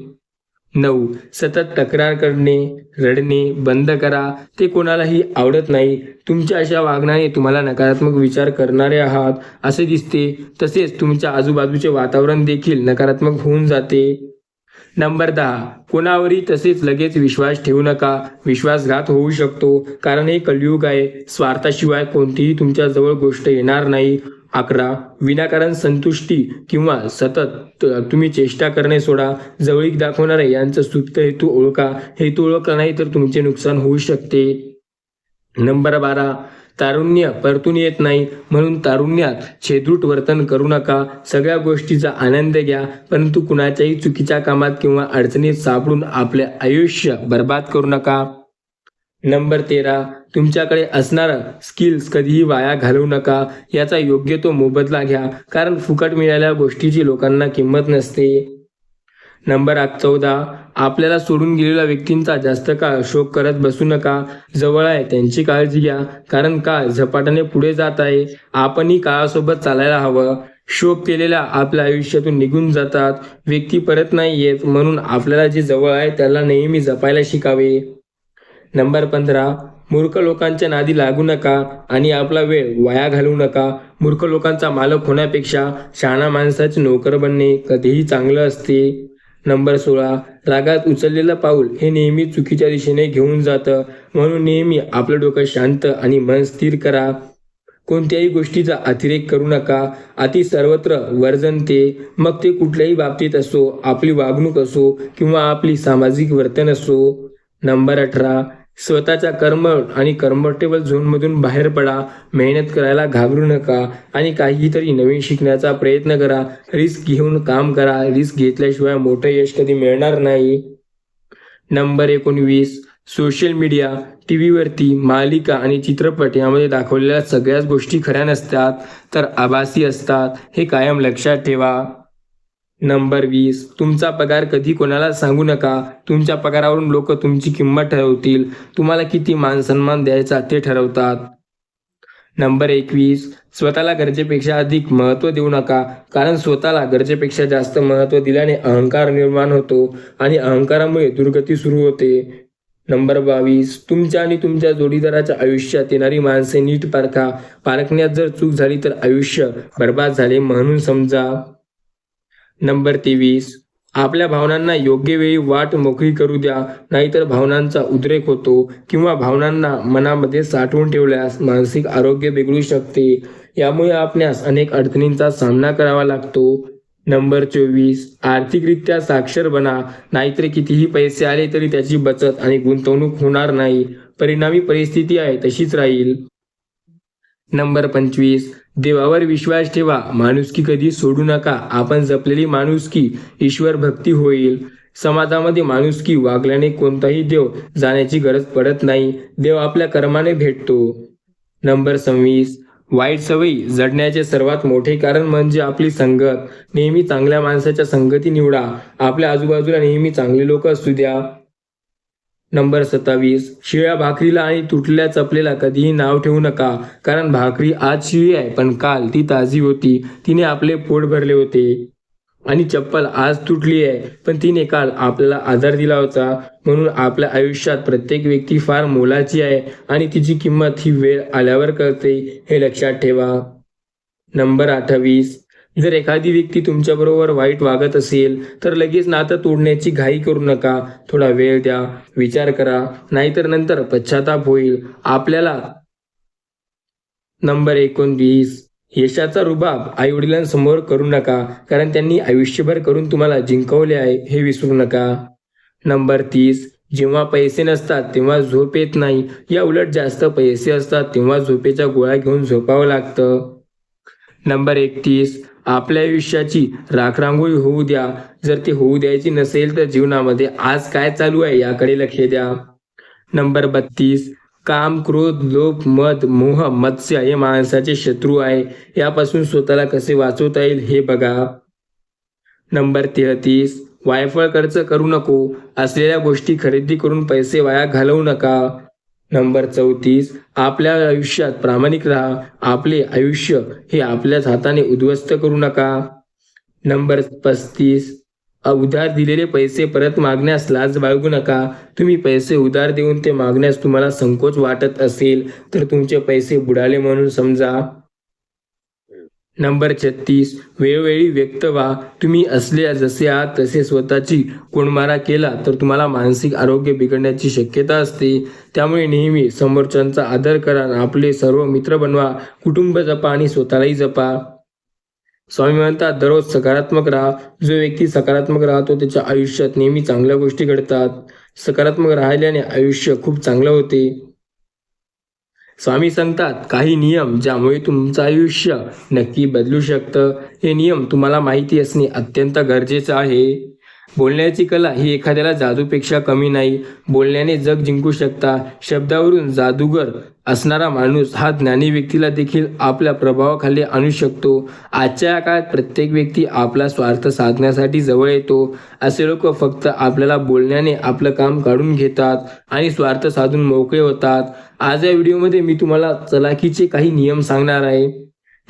9. सतत तक्रार करणे, रडणे बंद करा. ते कोणालाही आवडत नाही. तुमच्या अशा वागण्याने तुम्हाला नकारात्मक विचार करणारे आहात असे दिसते. तसेच तुमच्या आजूबाजूचे वातावरण देखील नकारात्मक होऊन जाते. नंबर 10. कोणावरही तसेच लगेच विश्वास ठेवू नका. विश्वासघात होऊ शकतो, कारण हे कलियुग आहे. स्वार्थाशिवाय कोणतीही तुमच्या जवळ गोष्ट येणार नाही. 11. विनाकारण संतुष्टी किंवा सतत तुम्ही चेष्टा करणे सोडा. जवळीक दाखवणारे यांचा सुप्त हेतू ओळखा. हेतू ओळखला नाही तर तुमचे नुकसान होऊ शकते. नंबर 12. तारुण्य परतून येत नाही, म्हणून तारुण्यात छेदूट वर्तन करू नका. सगळ्या गोष्टीचा आनंद घ्या, परंतु कुणाच्याही चुकीच्या कामात किंवा अडचणीत सापडून आपले आयुष्य बर्बाद करू नका. नंबर 13. तुमच्याकडे असणारा स्किल्स कधीही वाया घालवू नका. याचा योग्य तो मोबदला घ्या, कारण फुकट मिळालेल्या गोष्टीची लोकांना किंमत नसते. नंबर 14. आपल्याला सोडून गेलेल्या व्यक्तींचा जास्त काळ शोक करत बसू नका. जवळ आहे त्यांची काळजी घ्या, कारण काळ झपाट्याने पुढे जात आहे. आपणही काळासोबत चालायला हवं. शोक केलेल्या आपल्या आयुष्यातून निघून जातात. व्यक्ती परत नाही येत, म्हणून आपल्याला जे जवळ आहे त्याला नेहमी जपायला शिकावे. नंबर 15. मूर्ख लोकांच्या नादी लागू नका आणि आपला वेळ वाया घालवू नका. मूर्ख लोकांचा मालक होण्यापेक्षा शहाणा माणसाचे नोकर बनणे कधीही चांगलं असते. नंबर 16. रागात उचललेलं पाऊल हे नेहमी चुकीच्या दिशेने घेऊन जातं, म्हणून नेहमी आपलं डोकं शांत आणि मन स्थिर करा. कोणत्याही गोष्टीचा अतिरेक करू नका. अति सर्वत्र वर्जनते, मग ते कुठल्याही बाबतीत असो, आपली वागणूक असो किंवा आपली सामाजिक वर्तन असो. नंबर 18. स्वतःच्या कर्म आणि कम्फर्टेबल झोनमधून बाहेर पडा. मेहनत करायला घाबरू नका आणि काहीतरी नवीन शिकण्याचा प्रयत्न करा. रिस्क घेऊन काम करा. रिस्क घेतल्याशिवाय मोठं यश कधी मिळणार नाही. नंबर 19. सोशल मीडिया, टी व्हीवरती मालिका आणि चित्रपट यामध्ये दाखवलेल्या सगळ्याच गोष्टी खऱ्या नसतात, तर आभासी असतात. हे कायम लक्षात ठेवा. नंबर 20. तुमचा पगार कधी कोणाला सांगू नका. तुमच्या पगारावरून लोक तुमची किंमत ठरवतील. तुम्हाला किती मानसन्मान द्यायचा ते ठरवतात. नंबर 21. स्वतःला गरजेपेक्षा अधिक महत्त्व देऊ नका, कारण स्वतःला गरजेपेक्षा जास्त महत्त्व दिल्याने अहंकार निर्माण होतो आणि अहंकारामुळे दुर्गती सुरू होते. नंबर 22. तुमच्या आणि तुमच्या जोडीदाराच्या आयुष्यात येणारी माणसे नीट पारखा. पारखण्यात जर चूक झाली तर आयुष्य बर्बाद झाले म्हणून समजा. नंबर 23. आपल्या भावनांना योग्य वेळी वाट मोकळी करू द्या, नाहीतर भावनांचा उद्रेक होतो किंवा भावनांना मनामध्ये साठवून ठेवल्यास मानसिक आरोग्य बिघडू शकते. यामुळे आपणास अनेक अडचणींचा सामना करावा लागतो. नंबर 24. आर्थिकरित्या साक्षर बना, नाहीतर कितीही पैसे आले तरी त्याची बचत आणि गुंतवणूक होणार नाही. परिणामी परिस्थिती आहे तशीच राहील. नंबर 25. देवावर विश्वास ठेवा. माणुसकी कधी सोडू नका. आपण जपलेली माणुसकी ईश्वर भक्ती होईल. समाजामध्ये माणुसकी वागल्याने कोणताही देव जाण्याची गरज पडत नाही. देव आपल्या कर्माने भेटतो. नंबर 26. वाईट सवयी जडण्याचे सर्वात मोठे कारण म्हणजे आपली संगत. नेहमी चांगल्या माणसाच्या संगती निवडा. आपल्या आजूबाजूला नेहमी चांगले लोक असू द्या. नंबर 27, शिळ्या भाकरीला आणि तुटलेल्या चपलेला कधीही नाव ठेवू नका. कारण भाकरी आज शिळी आहे पण काल ती ताजी होती, तिने आपले पोट भरले होते. आणि चप्पल आज तुटली आहे पण तिने काल आपल्याला आधार दिला होता. म्हणून आपल्या आयुष्यात प्रत्येक व्यक्ती फार मोलाची आहे आणि तिची किंमत ही वेळ आल्यावर कळते, हे लक्षात ठेवा. नंबर 28, जर एखादी व्यक्ती तुमच्याबरोबर वाईट वागत असेल तर लगेच नातं तोडण्याची घाई करू नका. थोडा वेळ द्या, विचार करा, नाहीतर नंतर पश्चाताप होईल आपल्याला. नंबर 29, यशाचा रुबाब आईवडिलांसमोर करू नका. कारण त्यांनी आयुष्यभर करून तुम्हाला जिंकवले आहे, हे विसरू नका. नंबर 30, जेव्हा पैसे नसतात तेव्हा झोप येत नाही. या उलट जास्त पैसे असतात तेव्हा झोपेच्या गोळ्या घेऊन झोपावं लागतं. नंबर 31, आपल्या आयुष्याची राखरांगोळी होऊ द्या. जर ते होऊ द्यायची नसेल तर जीवनामध्ये आज काय चालू आहे याकडे लक्ष द्या. नंबर 32, काम, क्रोध, लोभ, मद, मोह, मत्स्य हे माणसाचे शत्रू आहे. यापासून स्वतःला कसे वाचवता येईल हे बघा. नंबर 33, वायफळ खर्च करू नको. असलेल्या गोष्टी खरेदी करून पैसे वाया घालवू नका. नंबर 34, आपल्या आयुष्यात प्रामाणिक राहा. आपले आयुष्य हे आपल्याच हाताने उद्ध्वस्त करू नका. नंबर 35, उधार दिलेले पैसे परत मागण्यास लाज बाळगू नका. तुम्ही पैसे उधार देऊन ते मागण्यास तुम्हाला संकोच वाटत असेल तर तुमचे पैसे बुडाले म्हणून समजा. नंबर 36, वेळोवेळी व्यक्त व्हा. तुम्ही असले जसे आहात तसे स्वतःची कोंडमारा केला तर तुम्हाला मानसिक आरोग्य बिघडण्याची शक्यता असते. त्यामुळे नेहमी समोरच्यांचा आदर करा. आपले सर्व मित्र बनवा. कुटुंब जपा आणि स्वतःलाही जपा. स्वामी म्हणतात, दररोज सकारात्मक राहा. जो व्यक्ती सकारात्मक राहतो त्याच्या आयुष्यात नेहमी चांगल्या गोष्टी घडतात. सकारात्मक राहिल्याने आयुष्य खूप चांगलं होते. स्वामी सांगतात, काही नियम ज्यामुळे तुमचं आयुष्य नक्की बदलू शकतं. हे नियम तुम्हाला माहिती असणे अत्यंत गरजेचं आहे. बोलण्याची कला ही एखाद्याला जादूपेक्षा कमी नाही. बोलण्याने जग जिंकू शकता. शब्दावरून जादूगर असणारा माणूस हा ज्ञानी व्यक्तीला देखील आपल्या प्रभावाखाली आणू शकतो. आजच्या काळात प्रत्येक व्यक्ती आपला स्वार्थ साधण्यासाठी जवळ येतो. असे लोक फक्त आपल्याला बोलण्याने आपलं काम काढून घेतात आणि स्वार्थ साधून मोकळे होतात. आज या व्हिडिओमध्ये मी तुम्हाला चलाखीचे काही नियम सांगणार आहे,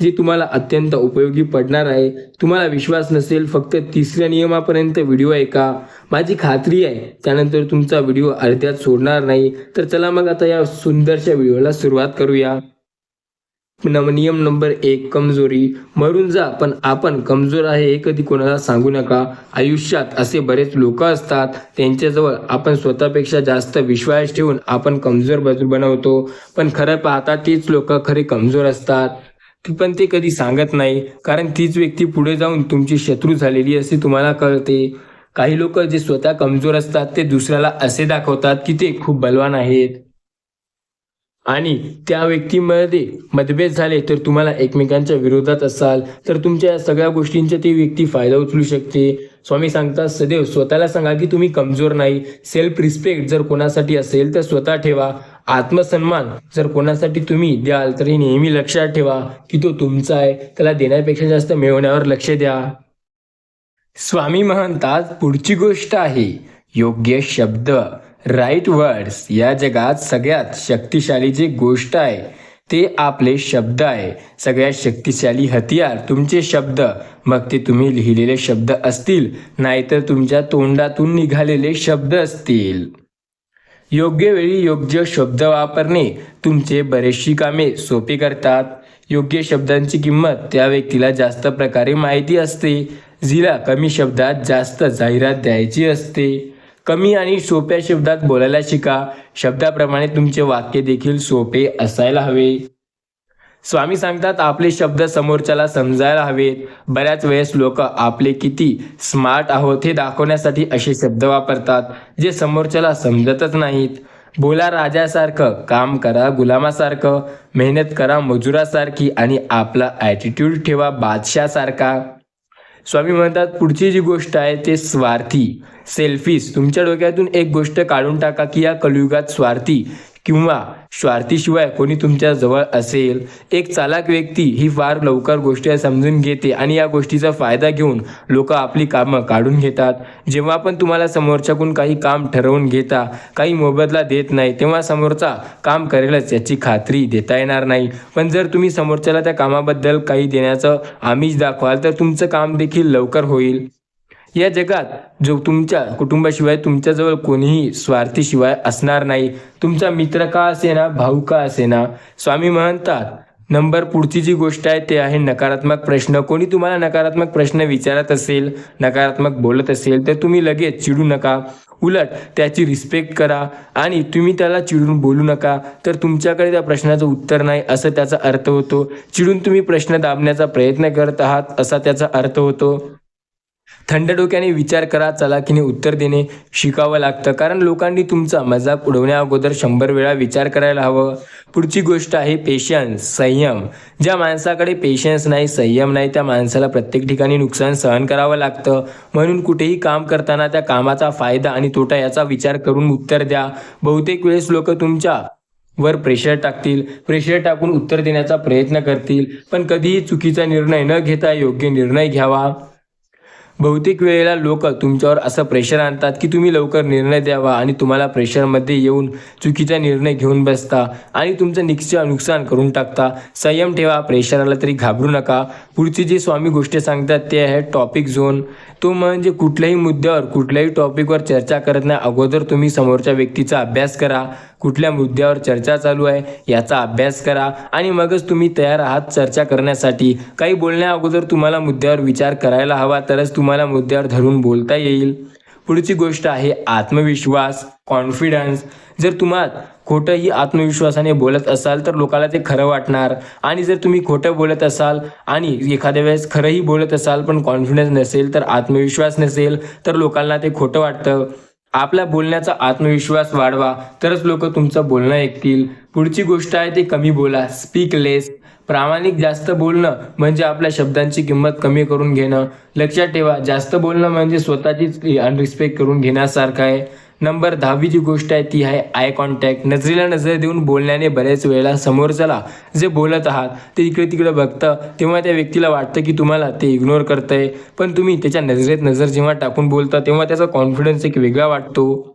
जे तुम्हाला अत्यंत उपयोगी पडणार आहे. तुम्हाला विश्वास नसेल, फक्त 3ऱ्या नियमापर्यंत व्हिडिओ ऐका. माझी खात्री आहे त्यानंतर तुमचा व्हिडिओ अर्ध्यात सोडणार नाही. तर चला मग आता या सुंदरशा व्हिडिओला सुरुवात करूया. नियम नंबर 1, कमजोरी. मरून जा पण आपण कमजोर आहे हे कधी कोणाला सांगू नका. आयुष्यात असे बरेच लोक असतात, त्यांच्याजवळ आपण स्वतःपेक्षा जास्त विश्वास ठेवून आपण कमजोर बनवतो. पण खरं पाहता तीच लोक खरे कमजोर असतात. पण ते कधी सांगत नाही, कारण तीच व्यक्ती पुढे जाऊन तुमची शत्रू झालेली असे तुम्हाला कळते. काही लोक जे स्वतः कमजोर असतात ते दुसऱ्याला असे दाखवतात की ते खूप बलवान आहेत, आणि त्या व्यक्तीमध्ये मतभेद झाले तर तुम्हाला एकमेकांच्या विरोधात असाल तर तुमच्या या सगळ्या गोष्टींचा ती व्यक्ती फायदा उचलू शकते. स्वामी सांगतात, सदैव स्वतःला सांगा की तुम्ही कमजोर नाही. सेल्फ रिस्पेक्ट जर कोणासाठी असेल तर स्वतः ठेवा. आत्मसन्मान जर कोणासाठी तुम्ही द्याल तर हे नेहमी लक्षात ठेवा की तो तुमचा आहे. त्याला देण्यापेक्षा जास्त मिळवण्यावर लक्ष द्या. स्वामी म्हणतात, पुढची गोष्ट आहे योग्य शब्द, राईट वर्ड्स. या जगात सगळ्यात शक्तिशाली जी गोष्ट आहे ते आपले शब्द आहे. सगळ्यात शक्तिशाली हतियार तुमचे शब्द. मग ते तुम्ही लिहिलेले शब्द असतील, नाहीतर तुमच्या तोंडातून निघालेले शब्द असतील. योग्य वेळी योग्य शब्द वापरणे तुमचे बरेचशी कामे सोपी करतात. योग्य शब्दांची किंमत त्या व्यक्तीला जास्त प्रकारे माहिती असते, जिला कमी शब्दात जास्त जाहिरात द्यायची असते. कमी आणि सोप्या शब्दात बोलायला शिका. शब्दाप्रमाणे तुमचे वाक्य देखील सोपे असायला हवे. स्वामी सांगतात, आपले शब्द समोरच्याला समजायला हवेत. बऱ्याच वेळेस लोक आपले किती स्मार्ट आहोत हे दाखवण्यासाठी असे शब्द वापरतात जे समोरच्याला समजतच नाहीत. बोला राजासारखं, काम करा गुलामासारखं, मेहनत करा मजुरासारखी आणि आपला ॲटिट्यूड ठेवा बादशासारखा. स्वामी म्हणतात, पुढची जी गोष्ट आहे ते स्वार्थी, सेल्फिश. तुमच्या डोक्यातून एक गोष्ट काढून टाका की या कलियुगात स्वार्थी किंवा स्वार्थीशिवाय कोणी तुमच्या जवळ असेल. एक चालाक व्यक्ती ही फार लवकर गोष्टी समजून घेते आणि या गोष्टीचा फायदा घेऊन लोक आपली कामं काढून घेतात. जेव्हा पण तुम्हाला समोरच्याकडून काही काम ठरवून घेता, काही मोबदला देत नाही, तेव्हा समोरचा काम करेलच याची खात्री देता येणार नाही. पण जर तुम्ही समोरच्याला त्या कामाबद्दल काही देण्याचं आमिष दाखवाल तर तुमचं काम देखील लवकर होईल. या जगात जो तुमच्या कुटुंबाशिवाय तुमच्याजवळ कोणीही स्वार्थीशिवाय असणार नाही. तुमचा मित्र का असेना, भाऊ का असेना. स्वामी म्हणतात, पुढची जी गोष्ट आहे ते आहे नकारात्मक प्रश्न. कोणी तुम्हाला नकारात्मक प्रश्न विचारत असेल, नकारात्मक बोलत असेल तर तुम्ही लगेच चिडू नका. उलट त्याची रिस्पेक्ट करा आणि तुम्ही त्याला चिडून बोलू नका. तर तुमच्याकडे त्या प्रश्नाचं उत्तर नाही असं त्याचा अर्थ होतो. चिडून तुम्ही प्रश्न दाबण्याचा प्रयत्न करत आहात असा त्याचा अर्थ होतो. थंड डोक्याने विचार करा, चलाखीने उत्तर देणे शिकावं लागतं. कारण लोकांनी तुमचा मजाक उडवण्या अगोदर 100 वेळा विचार करायला हवं. पुढची गोष्ट आहे पेशन्स, संयम. ज्या माणसाकडे पेशन्स नाही, संयम नाही, त्या माणसाला प्रत्येक ठिकाणी नुकसान सहन करावं लागतं. म्हणून कुठेही काम करताना त्या कामाचा फायदा आणि तोटा याचा विचार करून उत्तर द्या. बहुतेक वेळेस लोक तुमच्या वर प्रेशर टाकतील, प्रेशर टाकून उत्तर देण्याचा प्रयत्न करतील, पण कधीही चुकीचा निर्णय न घेता योग्य निर्णय घ्यावा. बहुतेक वेळेला लोक तुमच्यावर असं प्रेशर आणतात की तुम्ही लवकर निर्णय द्यावा आणि तुम्हाला प्रेशरमध्ये येऊन चुकीचा निर्णय घेऊन बसता आणि तुमचं नुकसान करून टाकता. संयम ठेवा, प्रेशर आला तरी घाबरू नका. पुढची जी स्वामी गोष्ट सांगतात ते आहे टॉपिक झोन. तो म्हणजे कुठल्याही मुद्द्यावर, कुठल्याही टॉपिकवर चर्चा करत नाही अगोदर तुम्ही समोरच्या व्यक्तीचा अभ्यास करा. कुठल्या मुद्द्यावर चर्चा चालू आहे याचा अभ्यास करा आणि मगच तुम्ही तयार आहात चर्चा करण्यासाठी. काही बोलण्या अगोदर तुम्हाला मुद्द्यावर विचार करायला हवा, तरच तुम्हाला मुद्द्यावर धरून बोलता येईल. पुढची गोष्ट आहे आत्मविश्वास, कॉन्फिडन्स. जर तुम्हाला खोटंही आत्मविश्वासाने बोलत असाल तर लोकाला ते खरं वाटणार आणि जर तुम्ही खोटं बोलत असाल आणि एखाद्या वेळेस खरंही बोलत असाल पण कॉन्फिडन्स नसेल, तर आत्मविश्वास नसेल, तर लोकांना ते खोटं वाटतं. आपल्या बोलण्याचा आत्मविश्वास वाढवा, तरच लोक तुमचं बोलणं ऐकतील. पुढची गोष्ट आहे ते कमी बोला, स्पीक लेस. प्रामाणिक जास्त बोलणं म्हणजे आपल्या शब्दांची किंमत कमी करून घेणं. लक्षात ठेवा, जास्त बोलणं म्हणजे स्वतःचीच अनरिस्पेक्ट करून घेण्यासारखं आहे. 10वी जी गोष्ट आहे ती आहे आय कॉन्टॅक्ट. नजरेला नजर देऊन बोलण्याने बरेच वेळेला समोरच्याला जे बोलत आहात ते इकडे तिकडे बघतं, तेव्हा त्या व्यक्तीला वाटतं की तुम्हाला ते इग्नोर करतंय. पण तुम्ही त्याच्या नजरेत नजर जेव्हा टाकून बोलता तेव्हा त्याचा कॉन्फिडन्स एक वेगळा वाटतो.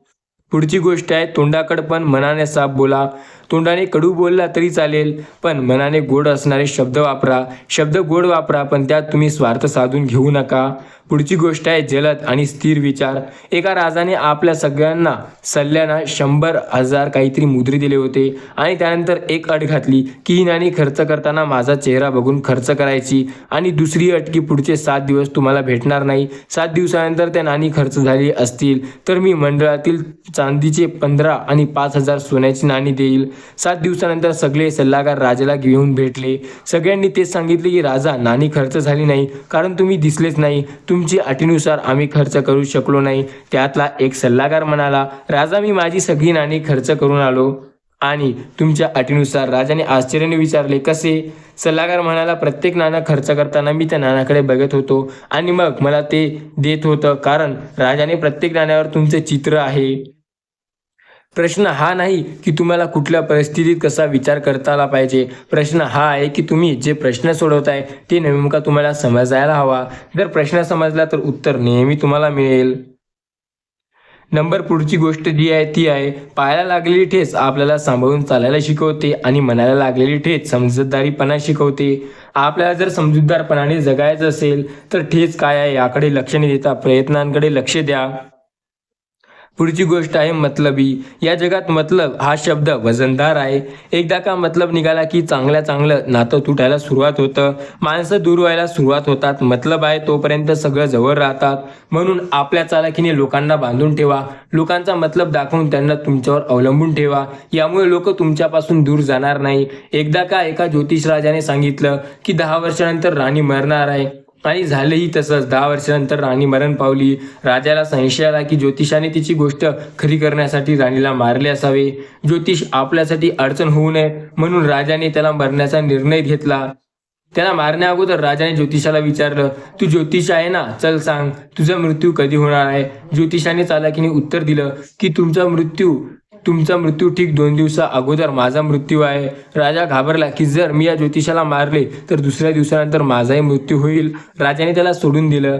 पुढची गोष्ट आहे तोंडाकड पण मनाने साफ बोला. तोंडाने कडू बोलला तरी चालेल, पण मनाने गोड असणारे शब्द वापरा. शब्द गोड वापरा, पण त्यात तुम्ही स्वार्थ साधून घेऊ नका. पुढची गोष्ट आहे जलद आणि स्थिर विचार. एका राजाने आपल्या सगळ्यांना सल्ल्यांना 100,000 काहीतरी मुद्रे दिले होते आणि त्यानंतर एक अट घातली की ही नाणी खर्च करताना माझा चेहरा बघून खर्च करायची आणि दुसरी अट की पुढचे 7 दिवस तुम्हाला भेटणार नाही. 7 दिवसानंतर त्या नाणी खर्च झाली असतील तर मी मंडळातील चांदीचे 15 आणि 5,000 सोन्याची नाणी देईल. 7 दिवसानंतर सगळे सल्लागार राजाला घेऊन भेटले. सगळ्यांनी तेच सांगितले की राजा, नाणी खर्च झाली नाही कारण तुम्ही दिसलेच नाही. तुमची अटीनुसार आम्ही खर्च करू शकलो नाही. त्यातला एक सल्लागार म्हणाला, राजा, मी माझी सगळी नाणी खर्च करून आलो. आणि तुमच्या अटीनुसार? राजाने आश्चर्याने विचारले, कसे? सल्लागार म्हणाला, प्रत्येक नाणं खर्च करताना मी त्या नाण्याकडे बघत होतो आणि मग मला ते देत होतं, कारण राजाने प्रत्येक नाण्यावर तुमचे चित्र आहे. प्रश्न हा नाही की तुम्हाला कुठल्या परिस्थितीत कसा विचार करता आला पाहिजे. प्रश्न हा आहे की तुम्ही जे प्रश्न सोडवताय ते नेमका तुम्हाला समजायला हवा. जर प्रश्न समजला तर उत्तर नेहमी तुम्हाला मिळेल. पुढची गोष्ट जी आहे ती आहे पायाला लागलेली ठेच आपल्याला सांभाळून चालायला शिकवते आणि मनाला लागलेली ठेच समजूतदारीपणा शिकवते. आपल्याला जर समजूतदारपणाने जगायचं असेल तर ठेच काय आहे याकडे लक्ष न देता प्रयत्नांकडे लक्ष द्या. पुढची गोष्ट आहे मतलबी. या जगात मतलब हा शब्द वजनदार आहे. एकदा का मतलब निघाला की चांगलं नातं तुटायला सुरुवात होतं, माणसं दूर व्हायला सुरुवात होतात. मतलब आहे तोपर्यंत सगळं जवळ राहतात. म्हणून आपल्या चालाखीने लोकांना बांधून ठेवा. लोकांचा मतलब दाखवून त्यांना तुमच्यावर अवलंबून ठेवा. यामुळे लोक तुमच्यापासून दूर जाणार नाही. एकदा का एका ज्योतिषराजाने सांगितलं की 10 वर्षानंतर राणी मरणार आहे आणि झालेही तसंच. 10 वर्षानंतर राणी मरण पावली. राजाला संशय आला की ज्योतिषाने तिची गोष्ट खरी करण्यासाठी राणीला मारले असावे. ज्योतिष आपल्यासाठी अडचण होऊ नये म्हणून राजाने त्याला मरण्याचा निर्णय घेतला. त्याला मारण्या अगोदर राजाने ज्योतिषाला विचारलं, तू ज्योतिष आहे ना, चल सांग तुझा मृत्यू कधी होणार आहे. ज्योतिषाने चालाखीने उत्तर दिलं की तुमचा मृत्यू तुमचा मृत्यू ठीक 2 दिवसा अगोदर माझा मृत्यू आहे. राजा घाबरला की जर मी या ज्योतिषाला मारले तर दुसऱ्या दिवसानंतर माझाही मृत्यू होईल. राजाने त्याला सोडून दिलं.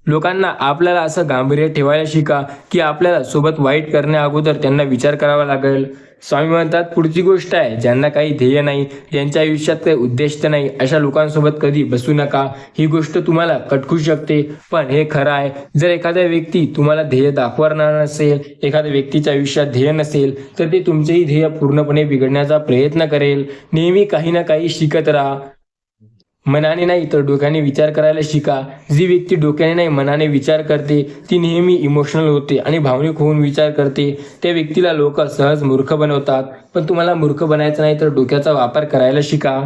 लोकांना आपल्याला असं गांभीर्य ठेवायला शिका की आपल्याला सोबत वाईट करण्या अगोदर त्यांना विचार करावा लागेल. स्वामी म्हणतात पुढची गोष्ट आहे, ज्यांना काही ध्येय नाही, ज्यांच्या आयुष्यात काही उद्दिष्ट नाही, अशा लोकांसोबत कधी बसू नका. ही गोष्ट तुम्हाला कटकू शकते, पण हे खरं आहे. जर एखाद्या व्यक्ती तुम्हाला ध्येय दाखवणार नसेल, एखाद्या व्यक्तीच्या आयुष्यात ध्येय नसेल, तर ते तुमचेही ध्येय पूर्णपणे बिघडण्याचा प्रयत्न करेल. नेहमी काही ना काही शिकत राहा. मनाने नाही तर डोक्याने विचार करायला शिका. जी व्यक्ती डोक्याने नाही मनाने विचार करते ती नेहमी इमोशनल होते आणि भावनिक होऊन विचार करते. त्या व्यक्तीला लोक सहज मूर्ख बनवतात. पण तुम्हाला मूर्ख बनायचं नाही तर डोक्याचा वापर करायला शिका.